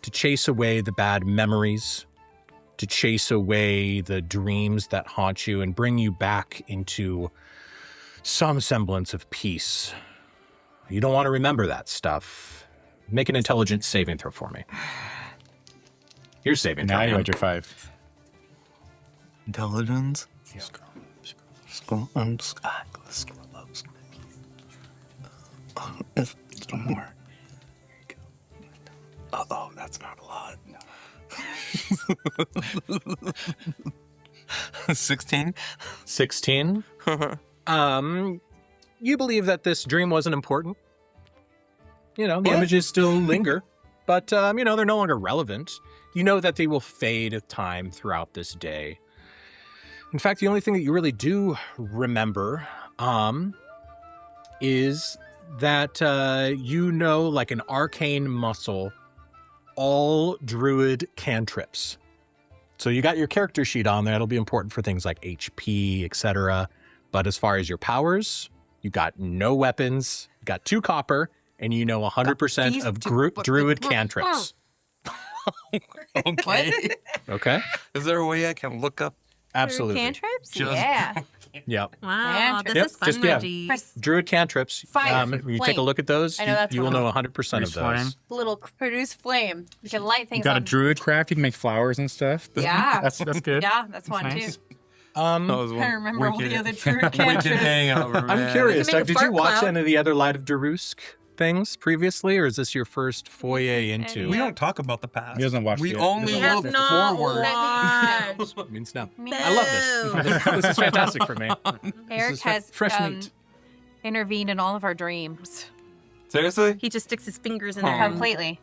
to chase away the bad memories, to chase away the dreams that haunt you and bring you back into some semblance of peace You don't want to remember that stuff. Make an intelligence saving throw for me. You're saving throw. Now you had your 5. Intelligence. More. Oh, that's not a lot. 16. 16. You believe that this dream wasn't important. You know, the images still linger, but, they're no longer relevant. You know that they will fade with time throughout this day. In fact, the only thing that you really do remember, is that, like an arcane muscle, all druid cantrips. So you got your character sheet on there. It'll be important for things like HP, etc. But as far as your powers, you got no weapons, you got 2 copper, and 100% of druid cantrips. Okay. Okay? Is there a way I can look up? Absolutely. Cantrips? Just- Yeah. Yep. Wow, this Yep, is fun, just, yeah. Reggie. Druid cantrips. Fire. You take a Flame. look at those, I know that's you will one know of 100% of Produce flame. those. Little produce flame. You can light You things got a on. druid craft. You can make flowers and stuff. Yeah. That's good. Yeah, that's one nice. too. That was I one remember all the wicked- other druid wicked cantrips. hangover, I'm man. curious, You can make a did you fart watch cloud. any of the other Light of Doruusk things previously, or is this your first foyer into? We don't talk about the past. He doesn't watch We it. only He have look not forward. watched. It means no. Me I love this. This is fantastic for me. Eric is has fresh meat. intervened in all of our dreams Seriously? He just sticks his fingers in Oh. there. completely.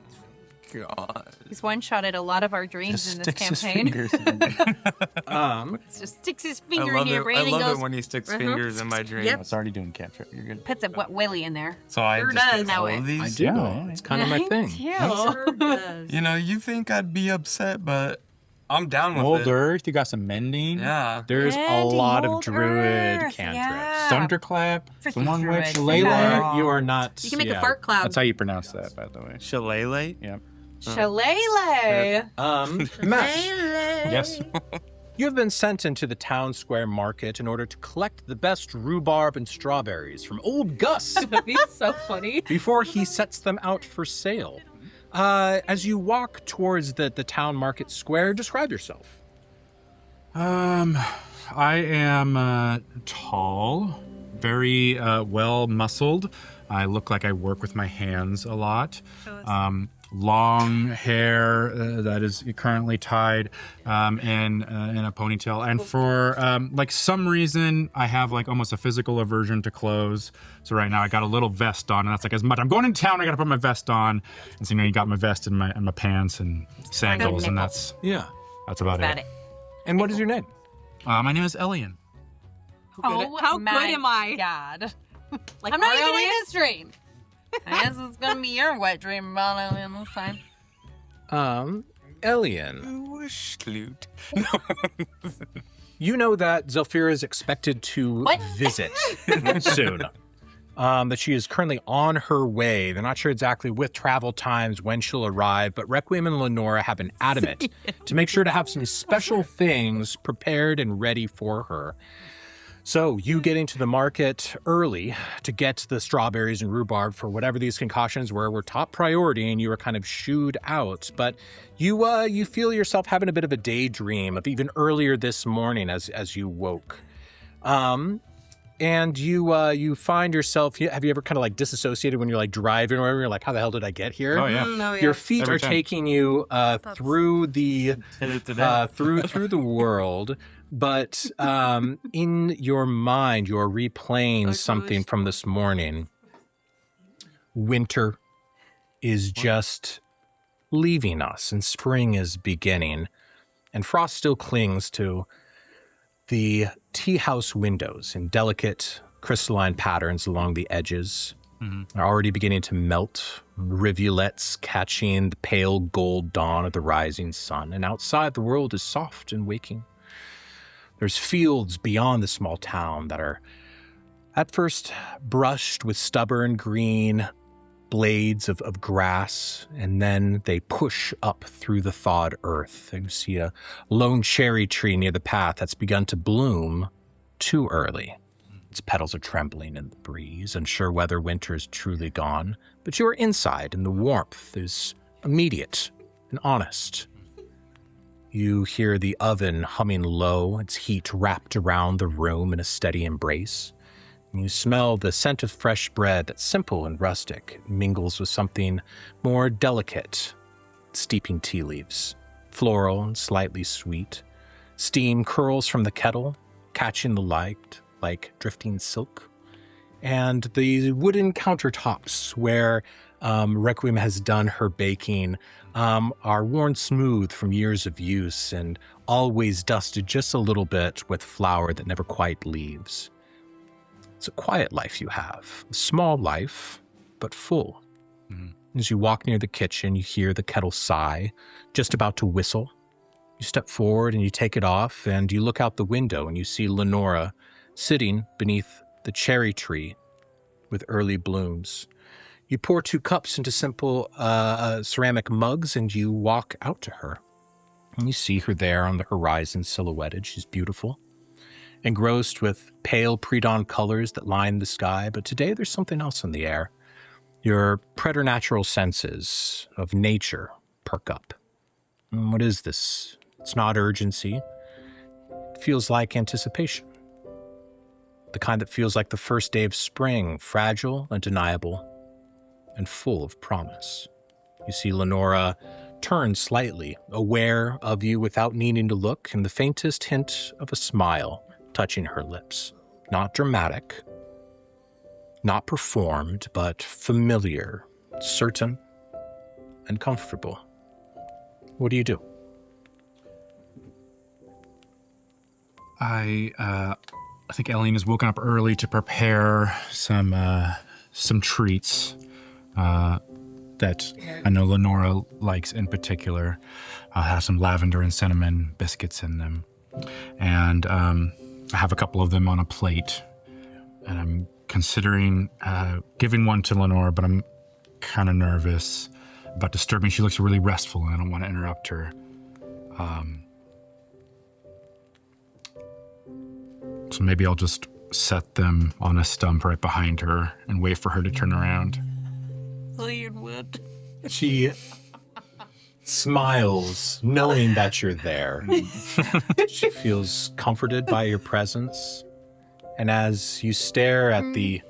God. He's one-shotted a lot of our dreams in this Sticks his campaign. fingers in there. Just sticks his I finger in love your it. brain I and love goes, it when he sticks fingers in my dream. Yep. It's already doing cantrip. You're good. puts a wet willy in there. So I Sure just does. get all That of way. these. I do. Yeah. It's kind of my thing. Sure does. You know, you think I'd be upset, but I'm down with Mold it. earth. You got some mending. Yeah. There's a Mending lot of mold druid earth, cantrips. yeah. Thunderclap. Freaking One druid. witch. Layla, you are not. You can make yeah. a fart cloud. That's how you pronounce that, by the way. Shillelagh? Yeah. Shillelagh. Matt, Yes. you have been sent into the town square market in order to collect the best rhubarb and strawberries from old Gus That'd be so funny. before he sets them out for sale. As you walk towards the town market square, describe yourself. I am tall, very well muscled. I look like I work with my hands a lot. Long hair that is currently tied in a ponytail. And for like some reason, I have like almost a physical aversion to clothes. So right now I got a little vest on, and that's like as much. I'm going into town, I got to put my vest on. And so you got my vest and my pants and sandals, and that's Yeah. about About it. it. And what is your name? My name is Elian. Oh, How good my am I? God. Like, I'm not are even we? in this dream. I guess it's going to be your wet dream about Alien this time. Elian. Wish flute. You know that Zelfira is expected to visit soon. That she is currently on her way. They're not sure exactly with travel times when she'll arrive, but Requiem and Lenora have been adamant to make sure to have some special things prepared and ready for her. So you getting to the market early to get the strawberries and rhubarb for whatever these concoctions were top priority, and you were kind of shooed out. But you feel yourself having a bit of a daydream of even earlier this morning as you woke. And you find yourself, have you ever kind of like disassociated when you're like driving or whatever? You're like, how the hell did I get here? Oh, yeah. No, yeah. Your feet Every are time. taking you through the through the world, but in your mind, you're replaying something from this morning. Winter is just leaving us, and spring is beginning, and frost still clings to the tea house windows in delicate crystalline patterns along the edges. Are already beginning to melt, rivulets catching the pale gold dawn of the rising sun, and outside the world is soft and waking. There's fields beyond the small town that are at first brushed with stubborn green blades of grass, and then they push up through the thawed earth. And you see a lone cherry tree near the path that's begun to bloom too early. Its petals are trembling in the breeze, unsure whether winter is truly gone, but you are inside and the warmth is immediate and honest. You hear the oven humming low, its heat wrapped around the room in a steady embrace. And you smell the scent of fresh bread that's simple and rustic. It mingles with something more delicate, steeping tea leaves, floral and slightly sweet. Steam curls from the kettle, catching the light like drifting silk. And the wooden countertops where Requiem has done her baking are worn smooth from years of use and always dusted just a little bit with flour that never quite leaves. It's a quiet life you have, a small life, but full. Mm-hmm. As you walk near the kitchen, you hear the kettle sigh, just about to whistle. You step forward and you take it off, and you look out the window and you see Lenora sitting beneath the cherry tree with early blooms. You pour 2 cups into simple ceramic mugs and you walk out to her. And you see her there on the horizon silhouetted. She's beautiful, engrossed with pale pre-dawn colors that line the sky. But today there's something else in the air. Your preternatural senses of nature perk up. And what is this? It's not urgency. It feels like anticipation. The kind that feels like the first day of spring, fragile, undeniable, and full of promise. You see Lenora turn slightly, aware of you without needing to look, and the faintest hint of a smile touching her lips. Not dramatic, not performed, but familiar, certain, and comfortable. What do you do? I think Eileen has woken up early to prepare some treats that I know Lenora likes in particular. I'll have some lavender and cinnamon biscuits in them. And I have a couple of them on a plate. And I'm considering giving one to Lenora, but I'm kind of nervous about disturbing. She looks really restful and I don't want to interrupt her. So maybe I'll just set them on a stump right behind her and wait for her to turn around. She smiles, knowing that you're there. She feels comforted by your presence. And as you stare at the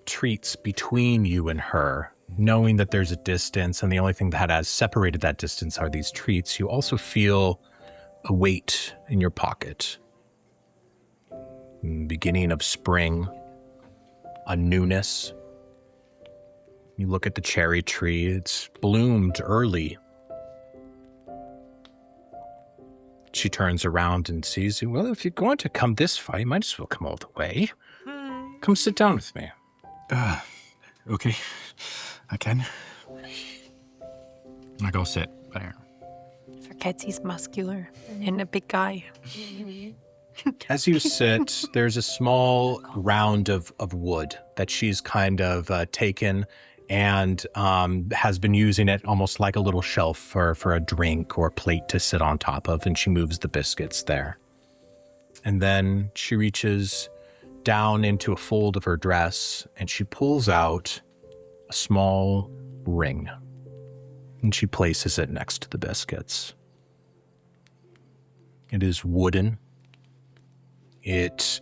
treats between you and her, knowing that there's a distance and the only thing that has separated that distance are these treats, you also feel a weight in your pocket. Beginning of spring, a newness. You look at the cherry tree, it's bloomed early. She turns around and sees you. Well, if you're going to come this far, you might as well come all the way. Come sit down with me. Okay, I can. I go sit there. Forgets he's muscular and a big guy. As you sit, there's a small round of wood that she's kind of taken and has been using it almost like a little shelf for a drink or a plate to sit on top of, and she moves the biscuits there. And then she reaches down into a fold of her dress and she pulls out a small ring and she places it next to the biscuits. It is wooden. It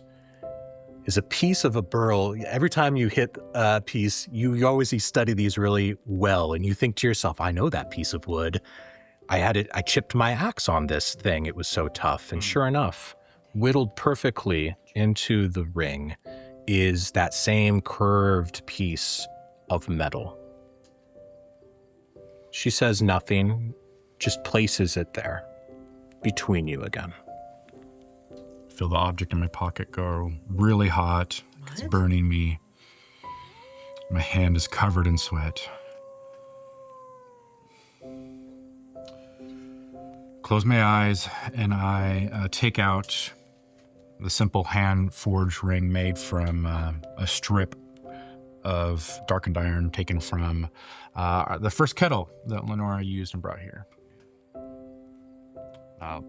is a piece of a burl. Every time you hit a piece, you always study these really well, and you think to yourself, I know that piece of wood. I chipped my axe on this thing. It was so tough. And sure enough, whittled perfectly into the ring is that same curved piece of metal. She says nothing, just places it there between you again. Feel the object in my pocket go really hot. It's burning me. My hand is covered in sweat. Close my eyes and I take out the simple hand-forged ring made from a strip of darkened iron taken from the first kettle that Lenora used and brought here. I'll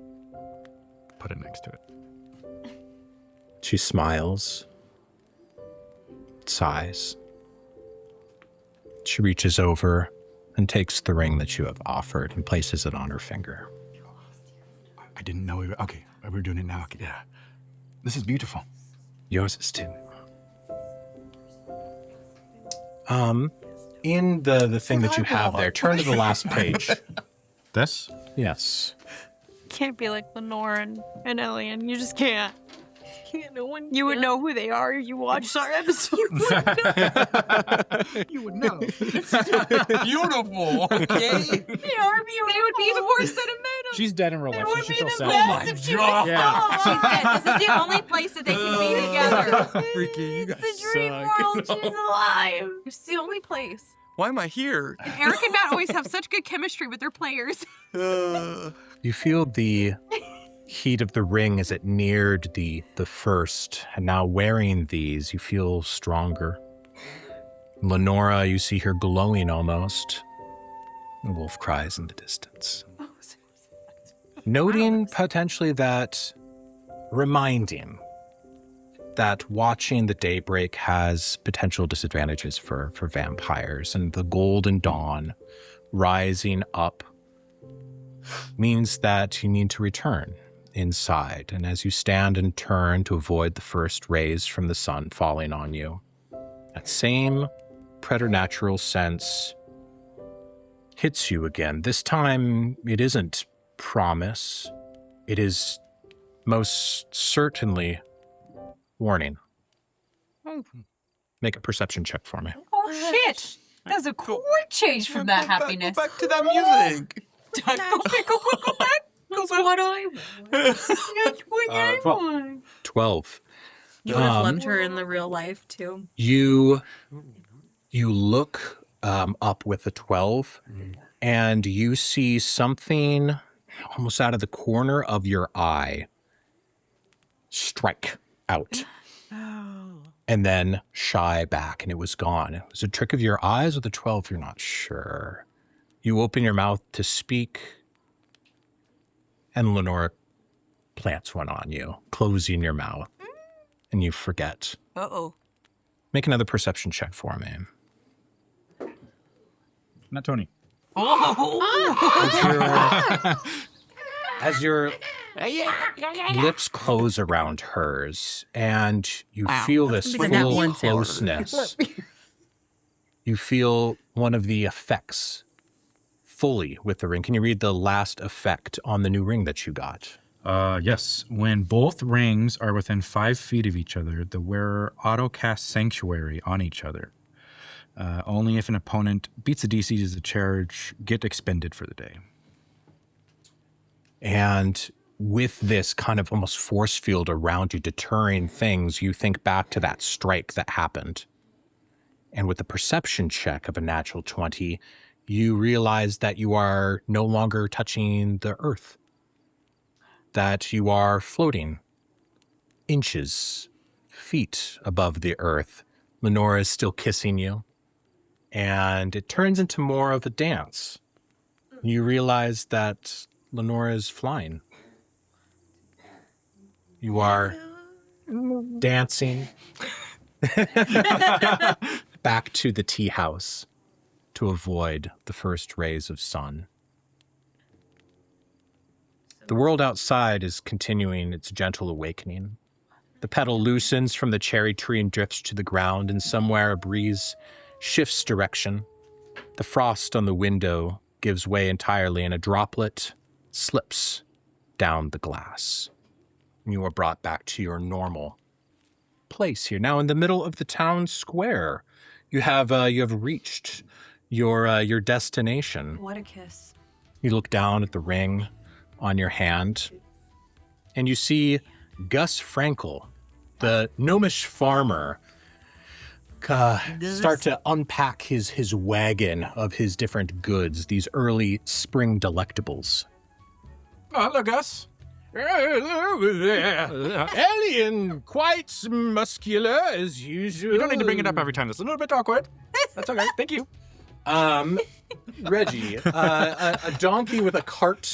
put it next to it. She smiles, sighs. She reaches over and takes the ring that you have offered and places it on her finger. I didn't know we were... Okay, we're doing it now. Okay, yeah. This is beautiful. Yours is too. In the thing that you have there, turn to the last page. This? Yes. Can't be like Lenore and Elian. You just can't. Can't no one. You would know who they are if you watched our episode. You would know. Beautiful, okay? They are beautiful. They would be before Cinnamon. She's dead in real life. would She be should the feel best sad. if she God. was Yeah. She's dead. This is the only place that they can be together. Freaky, you guys It's the dream suck. world. She's alive. It's the only place. Why am I here? Eric and Matt always have such good chemistry with their players. You feel the heat of the ring as it neared the first, and now wearing these, you feel stronger. Lenora, you see her glowing almost. A wolf cries in the distance. Noting potentially that, reminding that watching the daybreak has potential disadvantages for vampires, and the golden dawn rising up means that you need to return inside. And as you stand and turn to avoid the first rays from the sun falling on you, that same preternatural sense hits you again. This time, it isn't promise. It is most certainly warning. Make a perception check for me. Oh shit! That's a quick change from that happiness. Go back to that music. Go back. That's what I want. That's what I 12. want. 12. You would have loved her in the real life, too. You look up with a 12, and you see something almost out of the corner of your eye strike out. And then shy back, and it was gone. It was a trick of your eyes or the 12, you're not sure. You open your mouth to speak, and Lenora plants one on you, closing your mouth, and you forget. Uh-oh. Make another perception check for me. Not Tony. As your lips close around hers, and you feel this gonna be the full nat one sound. closeness. You feel one of the effects fully with the ring. Can you read the last effect on the new ring that you got? Yes. When both rings are within 5 feet of each other, the wearer auto-casts Sanctuary on each other. Only if an opponent beats a DC does the charge get expended for the day. And with this kind of almost force field around you, deterring things, you think back to that strike that happened. And with the perception check of a natural 20, you realize that you are no longer touching the earth, that you are floating inches, feet above the earth. Lenora is still kissing you, and it turns into more of a dance. You realize that Lenora is flying. You are dancing back to the tea house to avoid the first rays of sun. The world outside is continuing its gentle awakening. The petal loosens from the cherry tree and drifts to the ground, and somewhere a breeze shifts direction. The frost on the window gives way entirely, and a droplet slips down the glass. You are brought back to your normal place here. Now, in the middle of the town square, you have reached your destination. What a kiss. You look down at the ring on your hand, and you see Gus Frankel, the gnomish farmer, start to unpack his wagon of his different goods, these early spring delectables. Oh, hello, Gus. Hello there. Alien, quite muscular as usual. You don't need to bring it up every time. It's a little bit awkward. That's okay. Thank you. Reggie, a donkey with a cart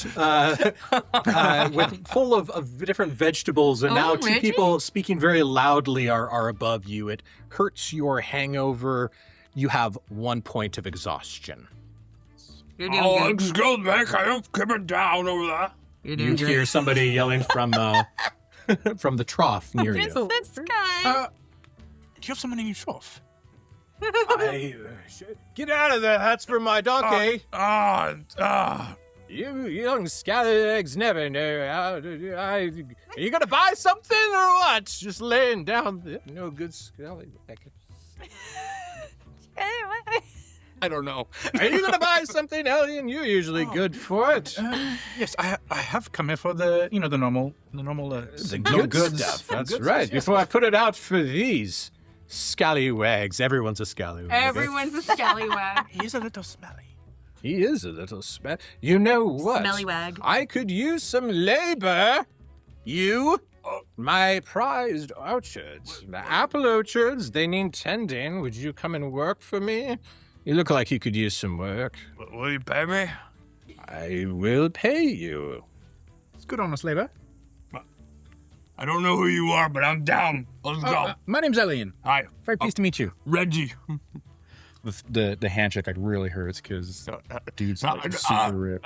full of different vegetables, and now two Reggie? people speaking very loudly are above you. It hurts your hangover. You have 1 point of exhaustion. You're doing good. excuse me, can you keep it down over there? You're You doing hear somebody yelling from from the trough near you. This guy. Do you have someone in your trough? Get out of there! That's for my donkey. Ah, You young scallywags never know. Are you gonna buy something or what? Just laying down there. No good scallywag. I don't know. Are you gonna buy something, Alien? You're usually good for it. Yes, I have come here for the normal The good stuff. That's right. Before I put it out for these scallywags, everyone's a scallywag. Everyone's a scallywag. He's a little smelly. He is a little You know what? Smelly wag. I could use some labor. You, my prized orchards, the apple orchards, they need tending. Would you come and work for me? You look like you could use some work. will you pay me? I will pay you. It's good honest labor. I don't know who you are, but I'm down. Let's go. My name's Elian. Hi, Very pleased to meet you. Reggie. The handshake like really hurts because dude's like super ripped.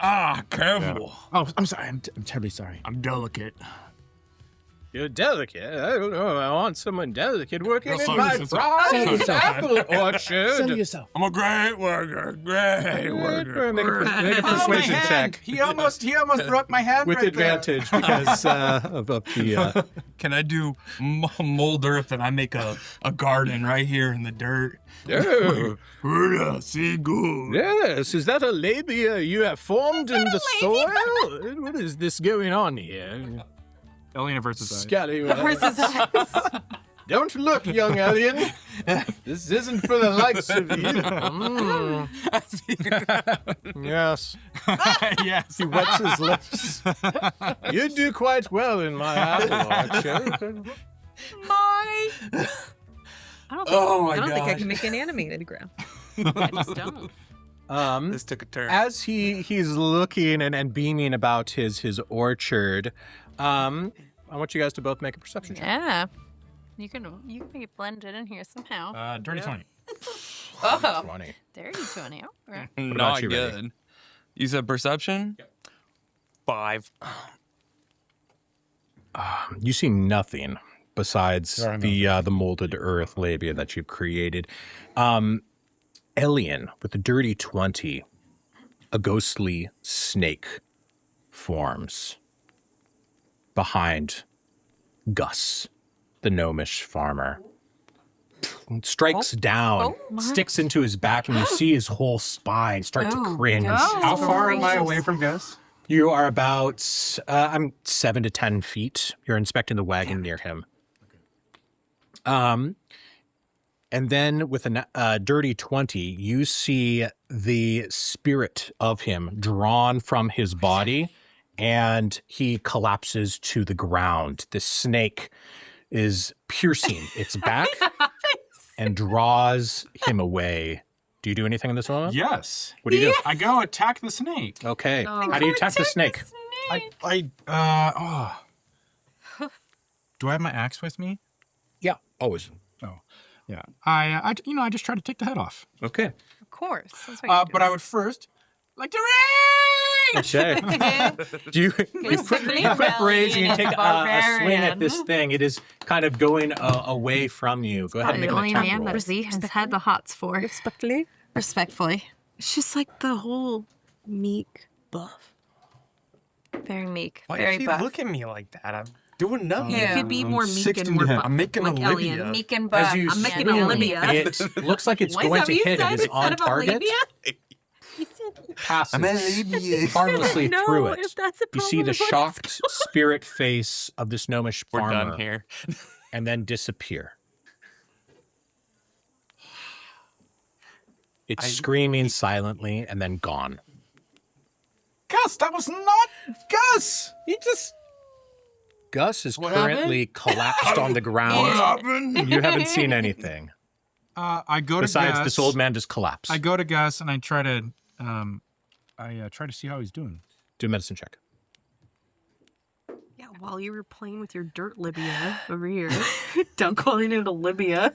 Careful. Oh, I'm sorry. I'm terribly sorry. I'm delicate. You're delicate. I don't know. I want someone delicate working Sell in my yourself. prized apple orchard. yourself. I'm a great worker. Great worker. Make a persuasion check. He almost broke my hand With advantage because of the. Can I do mold earth and I make a garden right here in the dirt? Oh, See good. yes. Is that a labia you have formed in the soil? What is this going on here? Alien versus Scallywag. Versus us. Don't look, young alien. This isn't for the likes of you. Yes. Yes. He wets his lips. You do quite well in my apple orchard. My. I don't think I can make an animated ground. I just don't. This took a turn. As he's looking and beaming about his orchard, I want you guys to both make a perception check. Yeah. You can get blended in here somehow. Dirty 20. 20. Dirty 20. Okay. about you, Reggie? good. You said perception? Yep. 5. You see nothing besides the molded earth labia that you've created. Elian, with the dirty 20, a ghostly snake forms behind Gus, the gnomish farmer. Strikes down, sticks into his back, and you see his whole spine start to cringe. How far am I away from Gus? You are about, I'm 7 to 10 feet. You're inspecting the wagon near him. And then with a dirty 20, you see the spirit of him drawn from his body, and he collapses to the ground. The snake is piercing its back and draws him away. Do you do anything in this moment? Yes. What do you do? I go attack the snake. Okay. How do you attack the snake? Do I have my axe with me? Yeah, always. Oh, yeah. I just try to take the head off. Okay. Of course. That's what you do. But I would first like to rage. Okay. Do you quick rage and you take a swing at this thing. It is kind of going away from you. Go ahead and make The an only attack man roll. that Z has had the hots for. Respectfully. Respectfully. It's just like the whole meek buff. Very meek. Why very do you buff. look at me like that? I'm doing nothing. You could be more meek 16 and more to hit. buff. I'm making like Olivia. Alien. Meek and buff. As you I'm making swing, Olivia. it looks like it's going to hit. It is on target. Passes harmlessly No, through it. if that's a You see problem, the what is shocked spirit face of this gnomish We're farmer done here. and then disappear. It's screaming silently and then gone. Gus, that was not Gus. Gus is currently collapsed on the ground. You haven't seen anything I go to besides Gus. this old man just collapsed. I go to Gus and I try to I try to see how he's doing. Do a medicine check. Yeah, while you were playing with your dirt Libya over here. Don't call it into Libya.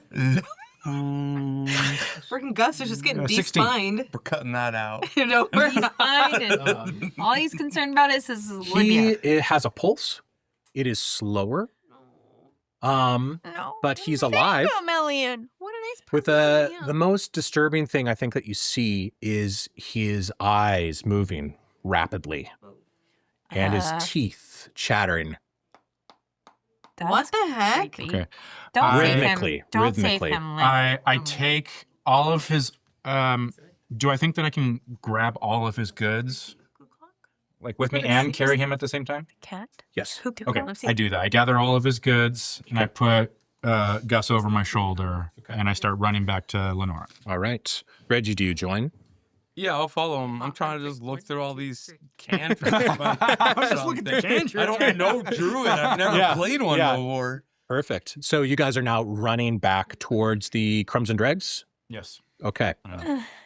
Freaking Gus is just getting 16. de-spined. We're cutting that out. No, we're He's fine, and all he's concerned about is his Libya. It has a pulse. It is slower. No, But he's alive. Melian. What a nice With person. the most disturbing thing I think that you see is his eyes moving rapidly and his teeth chattering. What the heck? Creepy. Okay. Don't save Rhythmically, him. Don't rhythmically. save him. I take all of his. Do I think that I can grab all of his goods, like with me, and carry him at the same time? Cat. Yes. Okay, I do that. I gather all of his goods and I put Gus over my shoulder, and I start running back to Lenora. All right. Reggie, do you join? Yeah, I'll follow him. I'm trying to just look through all these cantrips. I'm just looking at the cantrips. I don't know Druid. I've never played one before. Perfect. So you guys are now running back towards the Crumbs and Dregs? Yes. Okay.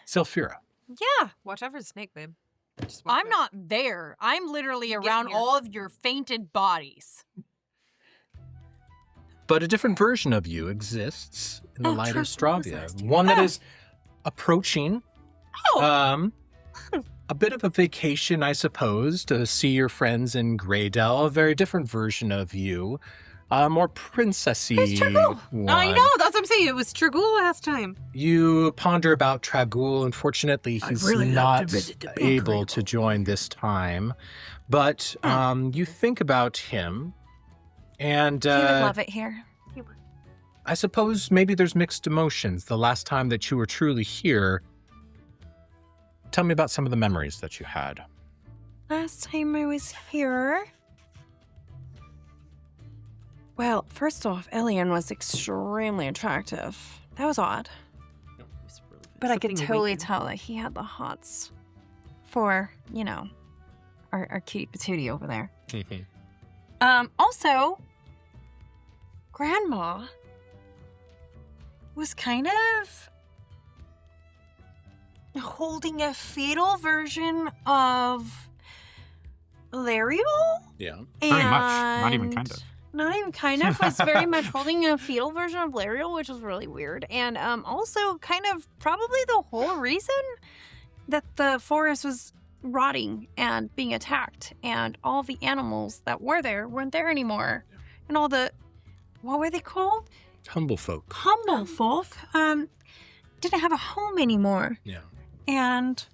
Sylphira. Yeah, Watch out for the snake, babe. I'm not there. I'm literally around here. all of your fainted bodies. But a different version of you exists in the Light of Stravia. One that is approaching a bit of a vacation, I suppose, to see your friends in Greydell. A very different version of you. More princessy one. I know, that's what I'm saying. It was Tragul last time. You ponder about Tragul. Unfortunately, he's not able to join this time. But you think about him, and He would love it here. I suppose maybe there's mixed emotions. The last time that you were truly here, tell me about some of the memories that you had. Last time I was here. Well, first off, Elian was extremely attractive. That was odd. But I could totally tell that he had the hots for, you know, our cutie patootie over there. Also, Grandma was kind of holding a fetal version of Lariel. Yeah. Very much. Not even kind of. Not even kind of. Was very much holding a fetal version of Lariel, which was really weird. And also kind of probably the whole reason that the forest was rotting and being attacked, and all the animals that were there weren't there anymore. And all the, what were they called? Humble folk. Humble folk. Didn't have a home anymore. Yeah. And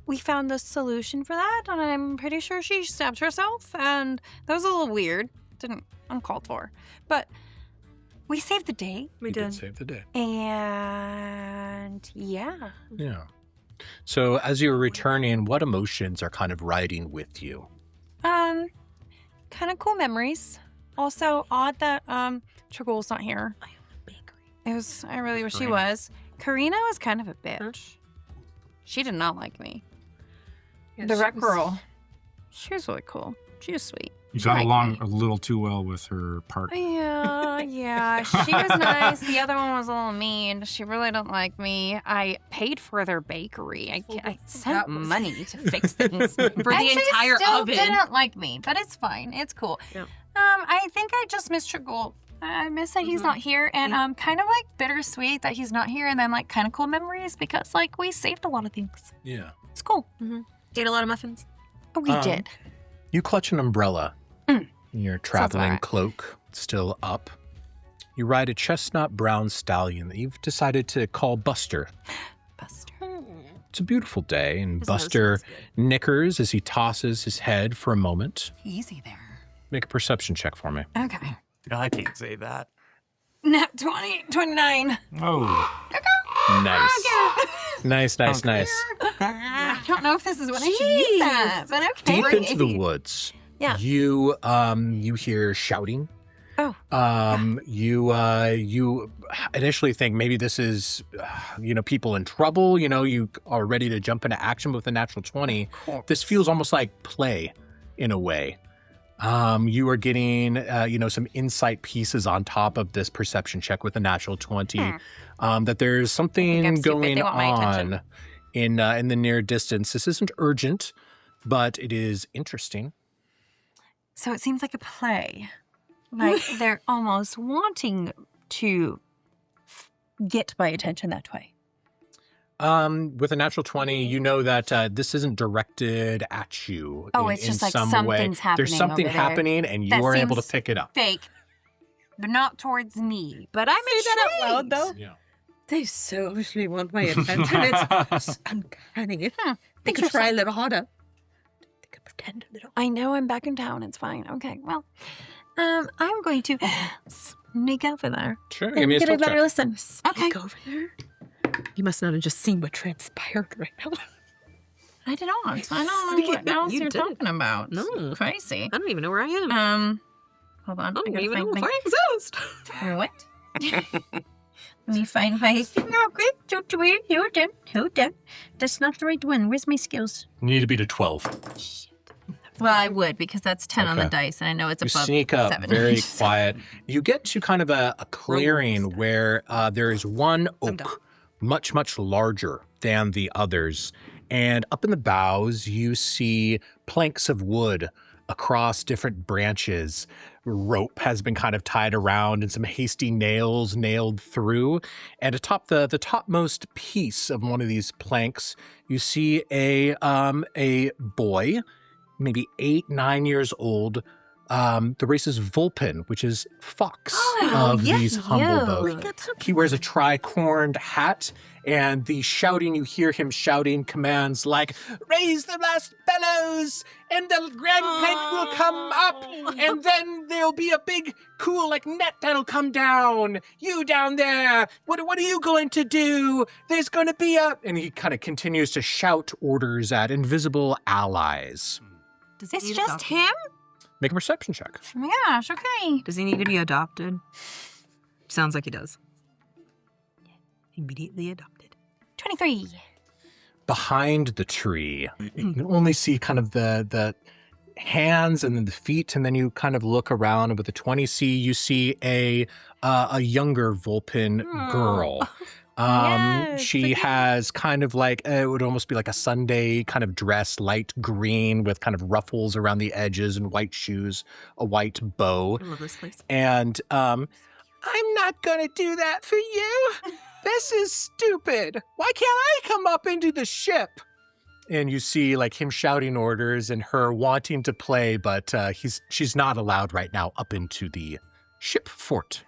we found the solution for that, and I'm pretty sure she stabbed herself, and that was a little weird. Didn't uncalled for. But we saved the day. We did save the day. And yeah. Yeah. So as you're returning, what emotions are kind of riding with you? Kind of cool memories. Also odd that Tragul's not here. I have a bakery. It was, I really wish she was. Karina was kind of a bitch. She did not like me. Yeah, The she rec was- girl. She was really cool. She was sweet. You She got liked along me. a little too well with her partner. Yeah. She was nice. The other one was a little mean. She really didn't like me. I paid for their bakery. I sent That was- money to fix things for the And she entire still oven. Didn't like me, but it's fine. It's cool. Yep. I think I just miss Tragul. I miss that he's not here, and kind of like bittersweet that he's not here, and then like kind of cool memories because like we saved a lot of things. Yeah. It's cool. Ate a lot of muffins. Oh, we did. You clutch an umbrella. Your traveling right. cloak still up. You ride a chestnut brown stallion that you've decided to call Buster. Buster. It's a beautiful day, and His nose Buster smells nickers as he tosses his head for a moment. Easy there. Make a perception check for me. Okay. I can't say that. Nat 20, 29. Oh. Nice. Nice. I don't know if this is what I should use that, but okay. Deep into the woods. Yeah. You hear shouting. Oh. You initially think maybe this is, people in trouble. You are ready to jump into action with a natural 20. This feels almost like play in a way. You are getting, some insight pieces on top of this perception check with a natural 20, that there's something I'm stupid. going They want my on attention. in the near distance. This isn't urgent, but it is interesting. So it seems like a play. Like they're almost wanting to get my attention that way. With a natural 20, you know that this isn't directed at you. Oh, it's just like something's happening. There's something over there. happening, and you That are able to seems pick it up. Fake, but not towards me. But I'm Say that out loud, though. Yeah. They so obviously want my attention. It's uncanny. They could try a little harder. They could pretend a little. I know I'm back in town. It's fine. Okay, well, I'm going to sneak over there. Sure. And Give me a get a stealth better check. listen. Okay. Sneak over there. You must not have just seen what transpired right now. I did not. I don't know what else You you're didn't. talking about. No. Crazy. I don't even know where I am. Hold on. I don't gotta even know find if I exist. What? Let me find my... No, quick. Hold on. That's not the right one. Where's my skills? You need to beat a 12. Well, I would, because that's 10 on the Okay. dice, and I know it's You above sneak up 7. very quiet. You get to kind of a clearing where there is one oak, much, much larger than the others. And up in the boughs, you see planks of wood across different branches. Rope has been kind of tied around and some hasty nails nailed through. And atop the topmost piece of one of these planks, you see a boy, maybe 8, 9 years old. The race is Vulpin, which is fox of these humble folk. He wears a tri-corned hat, and the shouting, you hear him shouting commands like, "Raise the last bellows, and the grand plank will come up, and then there'll be a big, cool, net that'll come down. You down there, what are you going to do? There's going to be a..." And he kind of continues to shout orders at invisible allies. Does he It's need just adopted? him? Make a perception check. Yeah, it's okay. Does he need to be adopted? Sounds like he does. Immediately adopted. 23. Behind the tree, you can only see kind of the hands and then the feet, and then you kind of look around, and with the 20C, you see a younger Vulpin girl. Yes, She has kind of it would almost be like a Sunday kind of dress, light green with kind of ruffles around the edges and white shoes, a white bow. I love this place. And I'm not gonna do that for you. This is stupid. Why can't I come up into the ship? And you see him shouting orders and her wanting to play, but she's not allowed right now up into the ship fort.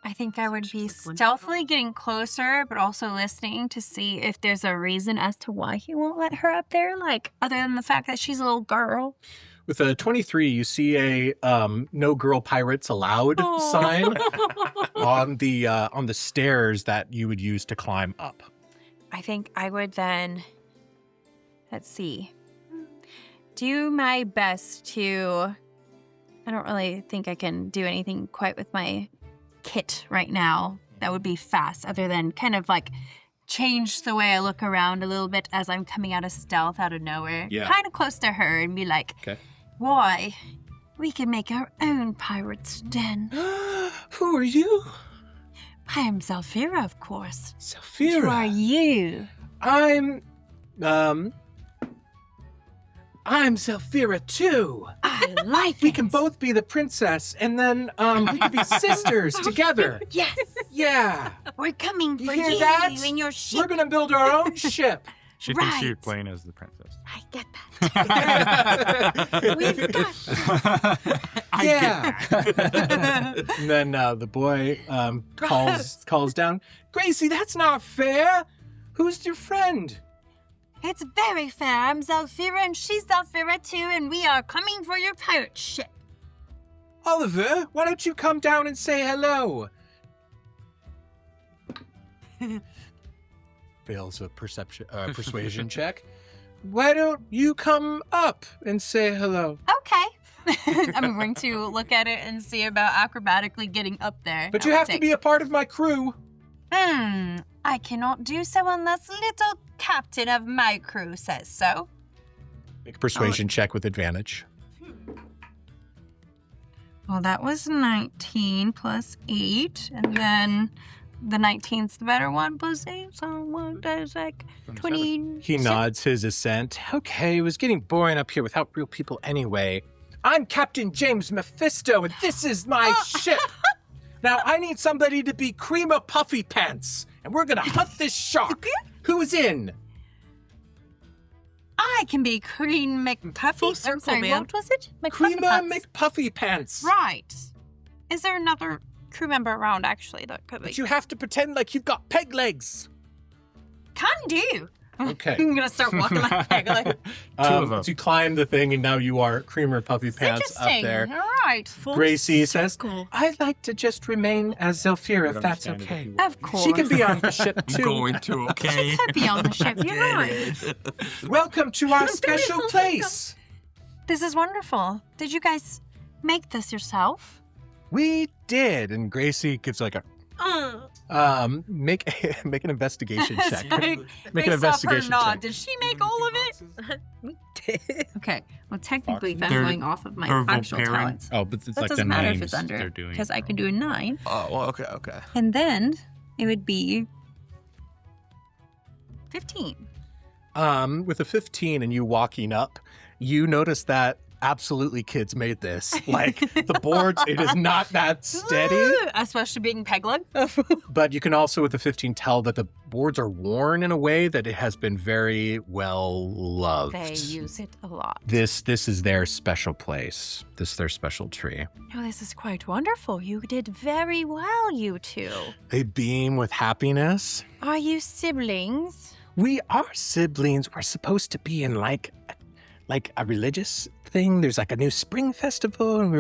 I think I would be stealthily getting closer, but also listening to see if there's a reason as to why he won't let her up there, other than the fact that she's a little girl. With a 23, you see a "No girl pirates allowed" sign on the stairs that you would use to climb up. I think I would then, let's see, do my best to, I don't really think I can do anything quite with my kit right now that would be fast, other than kind of change the way I look around a little bit as I'm coming out of stealth out of nowhere. Yeah. Kind of close to her and be like, Okay. "Why? We can make our own pirate's den." Who are you? I am Zalfira, of course. Zalfira. Who are you? I'm Zalfira too. I like We it. can both be the princess, and then we could be sisters together. Yes, Yeah. we're coming You for hear you that? in your We're ship. gonna build our own ship. She thinks you're Right. playing as the princess. I get that. We've got Yeah. And then the boy calls down, "Gracie, that's not fair. Who's your friend?" It's very fair. I'm Zalfira and she's Zalfira too, and we are coming for your pirate ship. Oliver, why don't you come down and say hello? Fails a persuasion check. Why don't you come up and say hello? Okay. I'm going to look at it and see about acrobatically getting up there. But you have to be a part of my crew. I cannot do so unless little captain of my crew says so. Make a persuasion check with advantage. Well, that was 19 plus 8, and then the 19th's the better one, plus 8, so what does like 20? He nods his assent. Okay, it was getting boring up here without real people anyway. I'm Captain James Mephisto, and this is my ship. Now, I need somebody to be Creamer Puffy Pants, and we're gonna hunt this shark. Who's in? I can be Cream McPuffy. Full circle, sorry, man. what was it? Creamer Pants. McPuffy Pants. Right. Is there another crew member around, actually, that could be? But you have to pretend like you've got peg legs. Can do. Okay. I'm going to start walking like peg leg. So you climb the thing, and now you are Creamer Puffy Pants up Interesting. there. All right. Gracie says, I'd like to just remain as Zelfira, if that's okay. Of course. She can be on the ship, too. Going to, okay? Could be on the ship. You're right. Welcome to our special place. This is wonderful. Did you guys make this yourself? We did. And Gracie gives like a, make an investigation check. Make an investigation check. Did she make all of it? Okay. Well, technically, if I'm They're- going off of my they're actual Volparian. talents, Oh, but it's that like the doesn't matter if names it's under, they're doing. because I can do a 9. Oh, well, okay. And then it would be 15. With a 15 and you walking up, you notice that absolutely kids made this. Like the boards, it is not that steady. Especially being peg leg. But you can also, with the 15, tell that the boards are worn in a way that it has been very well loved. They use it a lot. This is their special place. This is their special tree. Oh, this is quite wonderful. You did very well, you two. They beam with happiness. Are you siblings? We are siblings. We're supposed to be in like a religious thing. There's like a new spring festival, and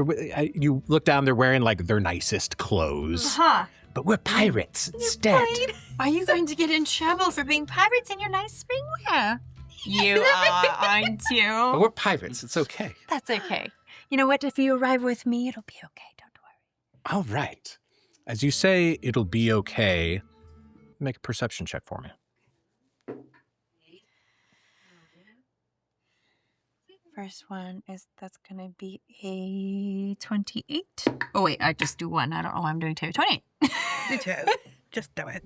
you look down. They're wearing like their nicest clothes, Huh. but we're pirates instead. Are you going to get in trouble for being pirates in your nice springwear? You are, aren't But you? we're pirates. It's okay. That's okay. You know what? If you arrive with me, it'll be okay. Don't worry. All right. As you say, it'll be okay. Make a perception check for me. First one that's gonna be a 28. Oh wait, I just do one. I don't know why I'm doing 2. 28. Me too. Just do it.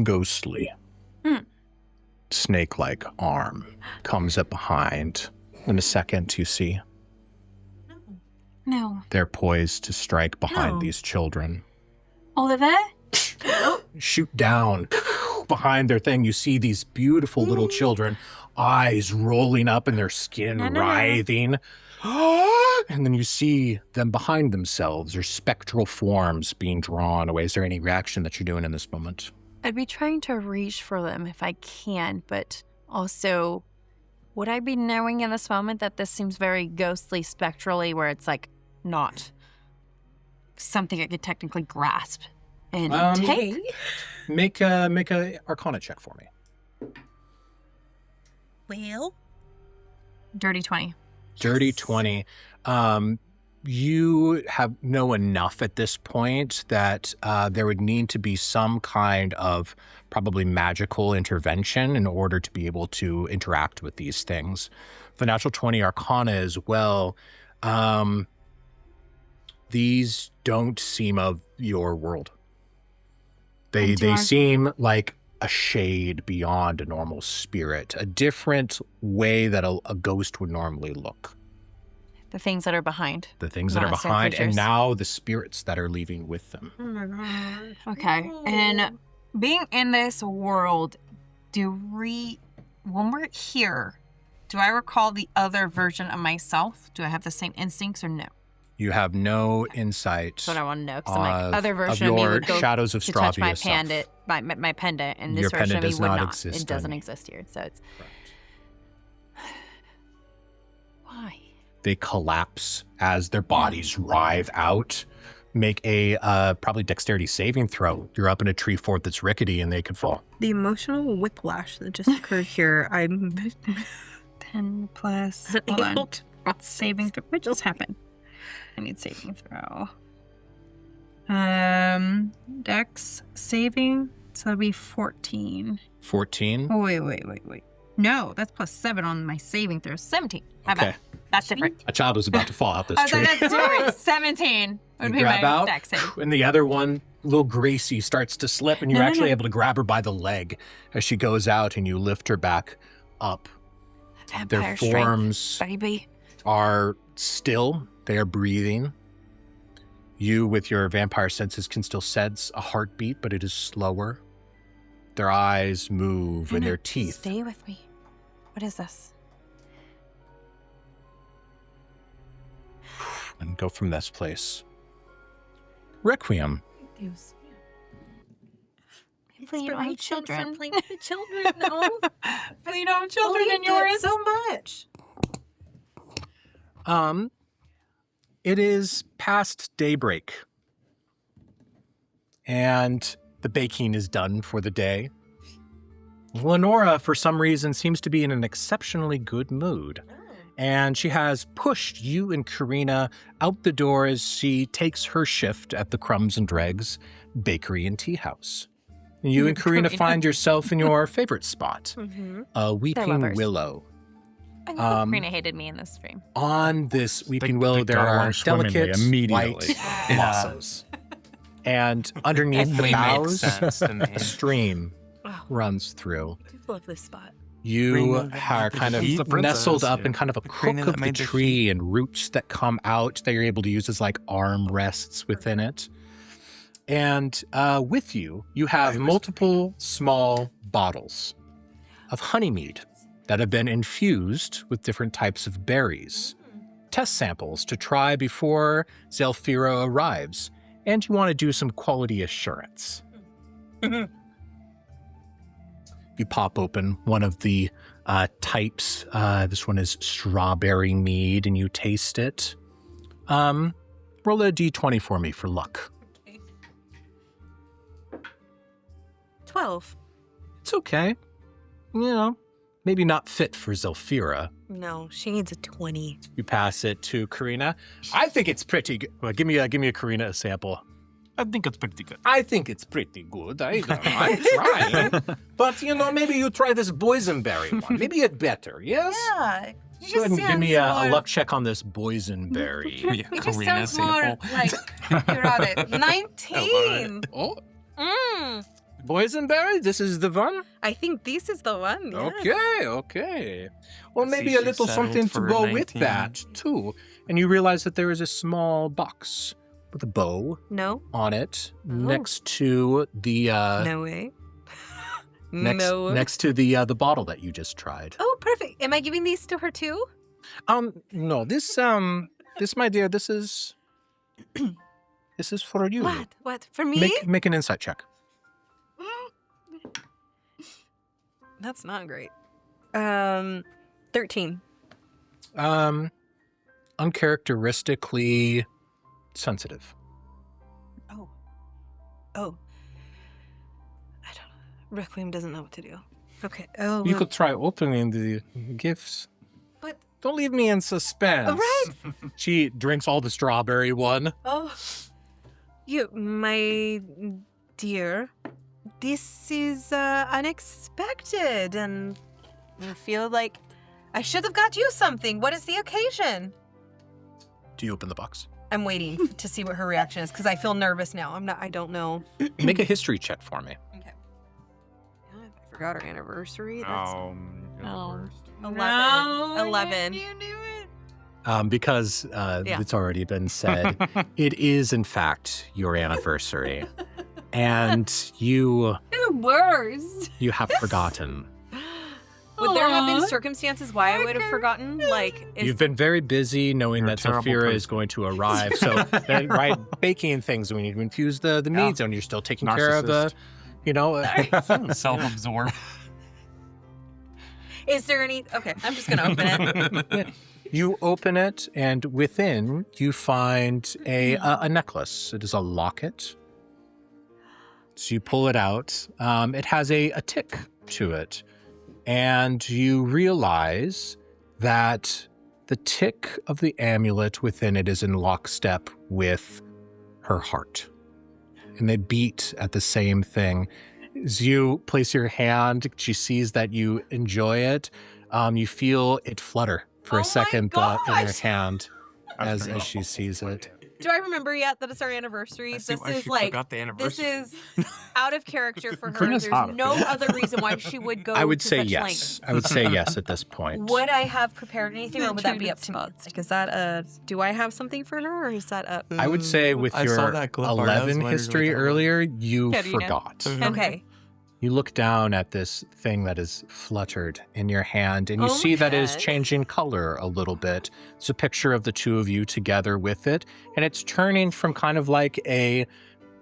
Ghostly. Snake-like arm comes up behind. In a second, you see No. they're poised to strike behind No. these children. Oliver? Shoot down behind their thing. You see these beautiful little children, eyes rolling up and their skin No. writhing. And then you see them behind themselves, their spectral forms being drawn away. Is there any reaction that you're doing in this moment? I'd be trying to reach for them if I can, but also, would I be knowing in this moment that this seems very ghostly, spectrally, where it's like not something I could technically grasp and take? Make a Arcana check for me. Well, Dirty 20. Dirty 20. You know enough at this point that there would need to be some kind of probably magical intervention in order to be able to interact with these things. The natural 20 Arcana as well. These don't seem of your world. They seem like a shade beyond a normal spirit, a different way that a ghost would normally look. The things that are behind. The things that are Monster behind, and creatures. now the spirits that are leaving with them. oh my god. Okay. And being in this world, when we're here, do I recall the other version of myself? Do I have the same instincts or no? You have no insight That's what I want to know. Because I'm like, other of version of me your would go shadows of to touch my Stravia self. pendant, my pendant, and this Your version pendant of me does would not not. exist It doesn't on you. exist here. So it's why? They collapse as their bodies writhe out. Make a probably dexterity saving throw. You're up in a tree fort that's rickety and they could fall. The emotional whiplash that just occurred here, I'm 10 plus. Hold unable on. Saving throw. What just happened? I need saving throw. Dex saving. So that'll be 14. 14. Oh, wait. No, that's plus 7 on my saving throw. 17. My Okay. bad. That's different. A child was about to fall out this I was tree. like, that's different. 17 would You be grab my out, dex save. and the other one little Gracie starts to slip, and you're actually able to grab her by the leg as she goes out, and you lift her back up. Vampire Their forms strength, baby. are still. They are breathing. You, with your vampire senses, can still sense a heartbeat, but it is slower. Their eyes move, and their teeth. Stay with me. What is this? And go from this place. Requiem. Hopefully you don't have children. Playing with the children, no. Hopefully you don't have children in yours. So much. It is past daybreak, and the baking is done for the day. Lenora, for some reason, seems to be in an exceptionally good mood, and she has pushed you and Karina out the door as she takes her shift at the Crumbs and Dregs Bakery and Tea House. And you and Karina find yourself in your favorite spot, a Weeping lovers. Willow. I know Karina hated me in this stream. On this Weeping Willow, there got are along swimmingly delicate immediately. white blossoms. And underneath the Only boughs, makes sense to me. a stream runs through. I love this spot. You are kind of He's the princess, nestled up yeah. in kind of a Karina crook that of the made the tree and roots that come out that you're able to use as like arm rests within it. And with you, you have multiple small bottles of honeymead that have been infused with different types of berries. Test samples to try before Zelfira arrives, and you want to do some quality assurance. You pop open one of the types. This one is strawberry mead, and you taste it. Roll a d20 for me for luck. 12. It's okay. You know, maybe not fit for Zelfira. No, she needs a 20. You pass it to Karina. I think it's pretty good. Well, give me a Karina sample. I think it's pretty good. I think it's pretty good. I'm trying. But, you know, maybe you try this boysenberry one. Maybe it's better, yes? Yeah. Go ahead and give me a luck check on this boysenberry. Yeah, It just Karina sounds more sample. like, you're on it. 19. Oh, Mm. boysenberry? This is the one? I think this is the one. Okay, Yeah. okay. Well, I maybe see a she little settled something to for go with 19. that, too. And you realize that there is a small box with a bow No. on it Oh. next to the No way. next next to the bottle that you just tried. Oh, perfect. Am I giving these to her too? No, this my dear, this is for you. What? What? For me? Make an insight check. That's not great. 13. Uncharacteristically sensitive. Oh. Oh. I don't know. Requiem doesn't know what to do. Okay. Oh. You well, could try opening the gifts. But. Don't leave me in suspense. Oh, right. She drinks all the strawberry one. Oh. You, my dear, this is unexpected, and I feel like I should have got you something. What is the occasion? Do you open the box? I'm waiting to see what her reaction is because I feel nervous now. I don't know. Make a history check for me. Okay. I forgot our anniversary. That's Oh. 11. You knew it. Because it's already been said, it is in fact your anniversary, and you You're the worst. have forgotten. Would there have been Aw. circumstances why I would have forgotten? Like, You've been very busy knowing You're a that terrible Zafira is person. going to arrive. So, then, right, baking things, we need to infuse the meads, and you're still taking care of the, Narcissist. Self-absorbed. is there any? Okay, I'm just gonna open it. You open it, and within you find a necklace. It is a locket. So you pull it out. It has a tick to it. And you realize that the tick of the amulet within it is in lockstep with her heart. And they beat at the same thing. As you place your hand, she sees that you enjoy it. You feel it flutter for Oh a my second in her gosh! hand as she sees it. Do I remember yet that it's our anniversary? I see This why is she like forgot the this anniversary. is out of character for her. Karina's There's hot. no other reason why she would go. I would to say such yes. lengths. I would say yes at this point. Would I have prepared anything, or would that be Treated up to me? Like, is that do I have something for her, or is that up? I would say with I saw your that clip art. I was 11 wondering history what that was. earlier, you Karina. forgot. Okay. You look down at this thing that is fluttered in your hand, and you see that it is Okay. changing color a little bit. It's a picture of the two of you together with it, and it's turning from kind of like a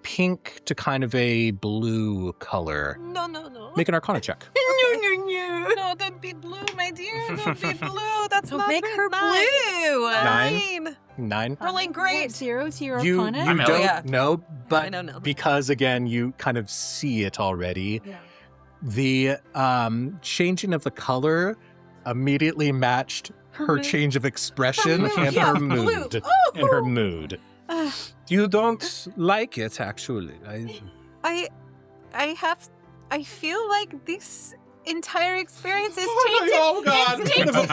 pink to kind of a blue color. No. Make an Arcana check. No, don't be blue, my dear. Don't be blue. That's Don't not make very her nice. blue. 9. 9. Rolling great. Zero to your You Arcana? don't yeah. know, but I don't know. because again you kind of see it already. Yeah. The changing of the color immediately matched her mood. change of expression Oh, and yeah, her blue. mood. Oh. And her mood. Ah. You don't like it, actually. I feel like this entire experience is tainted. Oh, God. It's tainted. I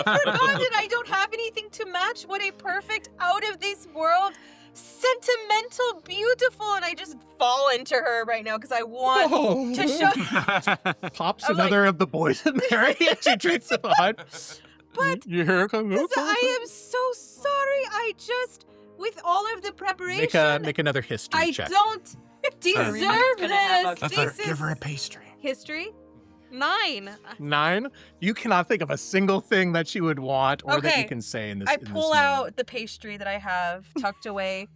forgot it. I don't have anything to match what a perfect, out of this world, sentimental, beautiful, and I just fall into her right now because I want to show. Pops I'm like- another of the boys in there and she drinks a lot. But You're I am so sorry. I just, with all of the preparation, make another history I check. don't deserve this. That's This Give her a is pastry. history. 9. 9. You cannot think of a single thing that she would want or that you Okay. can say in this. I in this pull moment. out the pastry that I have tucked away.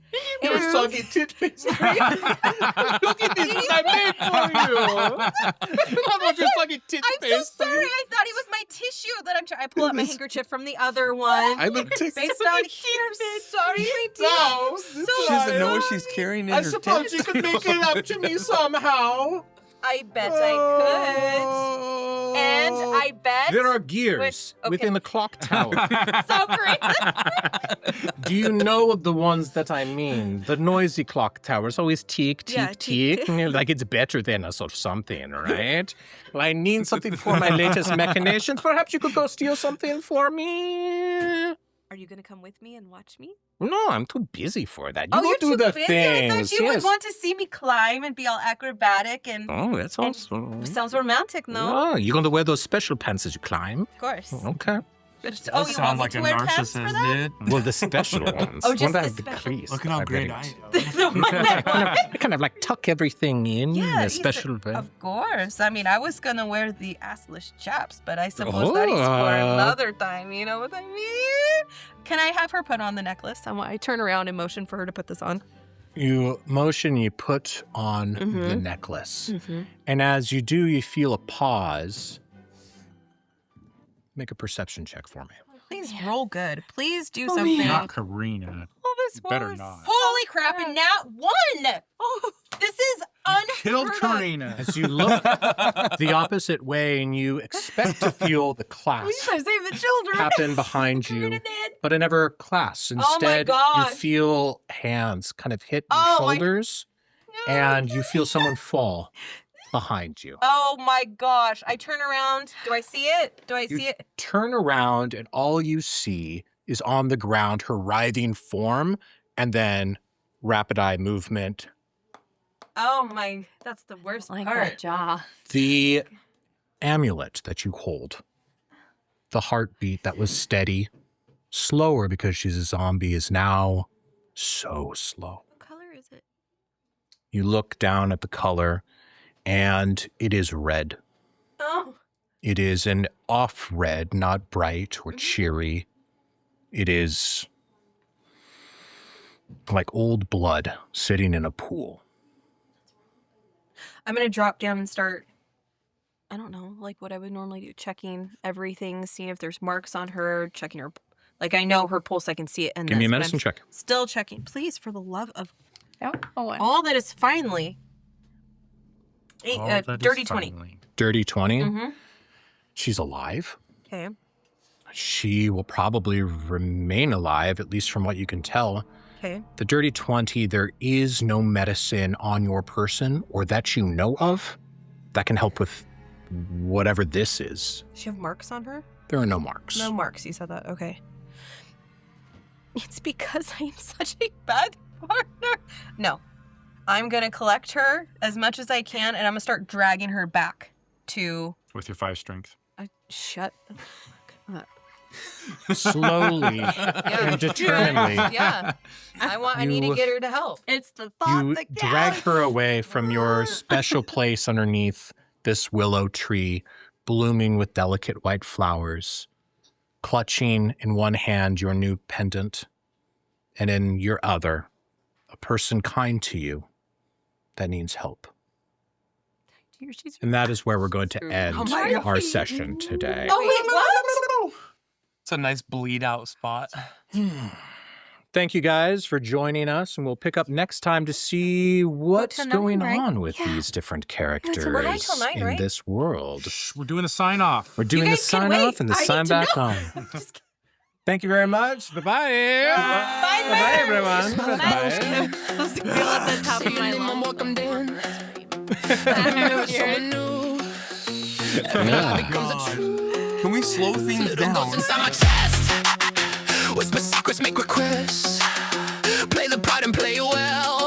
Your and- soggy tit pastry. Look at this, what I made for you. I want your soggy tit I'm so sorry. I thought it was my tissue that I'm trying. I pull out my handkerchief from the other one. I look Based on here. Sorry, my dear. No, So She doesn't know what sorry. she's carrying in I her suppose tits. you could make it up to me somehow. I bet I could. And I bet. There are gears Which- okay. within the clock tower. So great. Do you know the ones that I mean? The noisy clock towers always tick, tick, Yeah, tick. tick. And you're like, it's better than us or something, right? Well, I need something for my latest machinations. Perhaps you could go steal something for me. Are you going to come with me and watch me? No, I'm too busy for that. You Oh, go you're do too the busy. things. I thought you yes. would want to see me climb and be all acrobatic and Oh, that's and- awesome. sounds romantic, no? Oh, you're going to wear those special pants as you climb? Of course. Okay. But- Oh, you sound want me like to a wear pants for narcissist, that? dude. Well, the special ones. Oh, just One that the have special- crease. Look at how I great bet I it is. am. The one that I kind of like tuck everything in Yeah, a yes, special way. Of course. I mean, I was gonna wear the assless chaps, but I suppose that is for Oh. another time. You know what I mean? Can I have her put on the necklace? I turn around and motion for her to put this on. You motion, you put on the Mhm. necklace. And as you do, you feel a pause. Make a perception check for me. Please roll good. Please do Oh, something. man. Not Karina. Oh, this Better was not. Holy crap! And nat 1. Oh, this is unheard Killed of. Karina. As you look the opposite way and you expect to feel the clasp Save the children. happen behind you, Karina did. but it never clasps. Oh my Instead, you God. feel hands kind of hit your Oh my- shoulders No, and you feel someone fall behind you. Oh my gosh! I turn around. Do I see it? Do I You see it? turn around and all you see is on the ground her writhing form and then rapid eye movement. Oh my! That's the worst Like part. that jaw. The amulet that you hold, the heartbeat that was steady, slower because she's a zombie, is now so slow. What color is it? You look down at the color and it is red. Oh. It is an off red, not bright or cheery. It is like old blood sitting in a pool. I'm gonna drop down and start. I don't know, like what I would normally do, checking everything, seeing if there's marks on her, checking her. Like I know her pulse, I can see it. And Give me a this, but medicine I'm check. Still checking, please, for the love of Oh, all that is finally. Dirty 20. Dirty 20. Mm-hmm. She's alive. Okay. She will probably remain alive, at least from what you can tell. Okay. The Dirty 20, there is no medicine on your person or that you know of that can help with whatever this is. Does she have marks on her? There are no marks. No marks. You said that. Okay. It's because I'm such a bad partner. No. I'm going to collect her as much as I can, and I'm going to start dragging her back to... With your 5 strength. Shut the fuck up. Slowly and determinedly, Yeah. I need to get her to help. It's the thought you that drag counts. her away from your special place underneath this willow tree, blooming with delicate white flowers, clutching in one hand your new pendant, and in your other, a person kind to you that needs help. And that is where we're going to end our session today. Oh, wait, what? It's a nice bleed out spot. Thank you guys for joining us, and we'll pick up next time to see what's till 9, going right? on with these different characters we're going till 9, in right? this world. We're doing a sign off. We're doing the guys can sign wait. off and the I sign need to back know. on. Thank you very much. Bye-bye. Bye, everyone. Bye. Feel at the top of my lungs. Can we slow things down? Inside my chest, whisper secrets, make requests. Play the part and play well.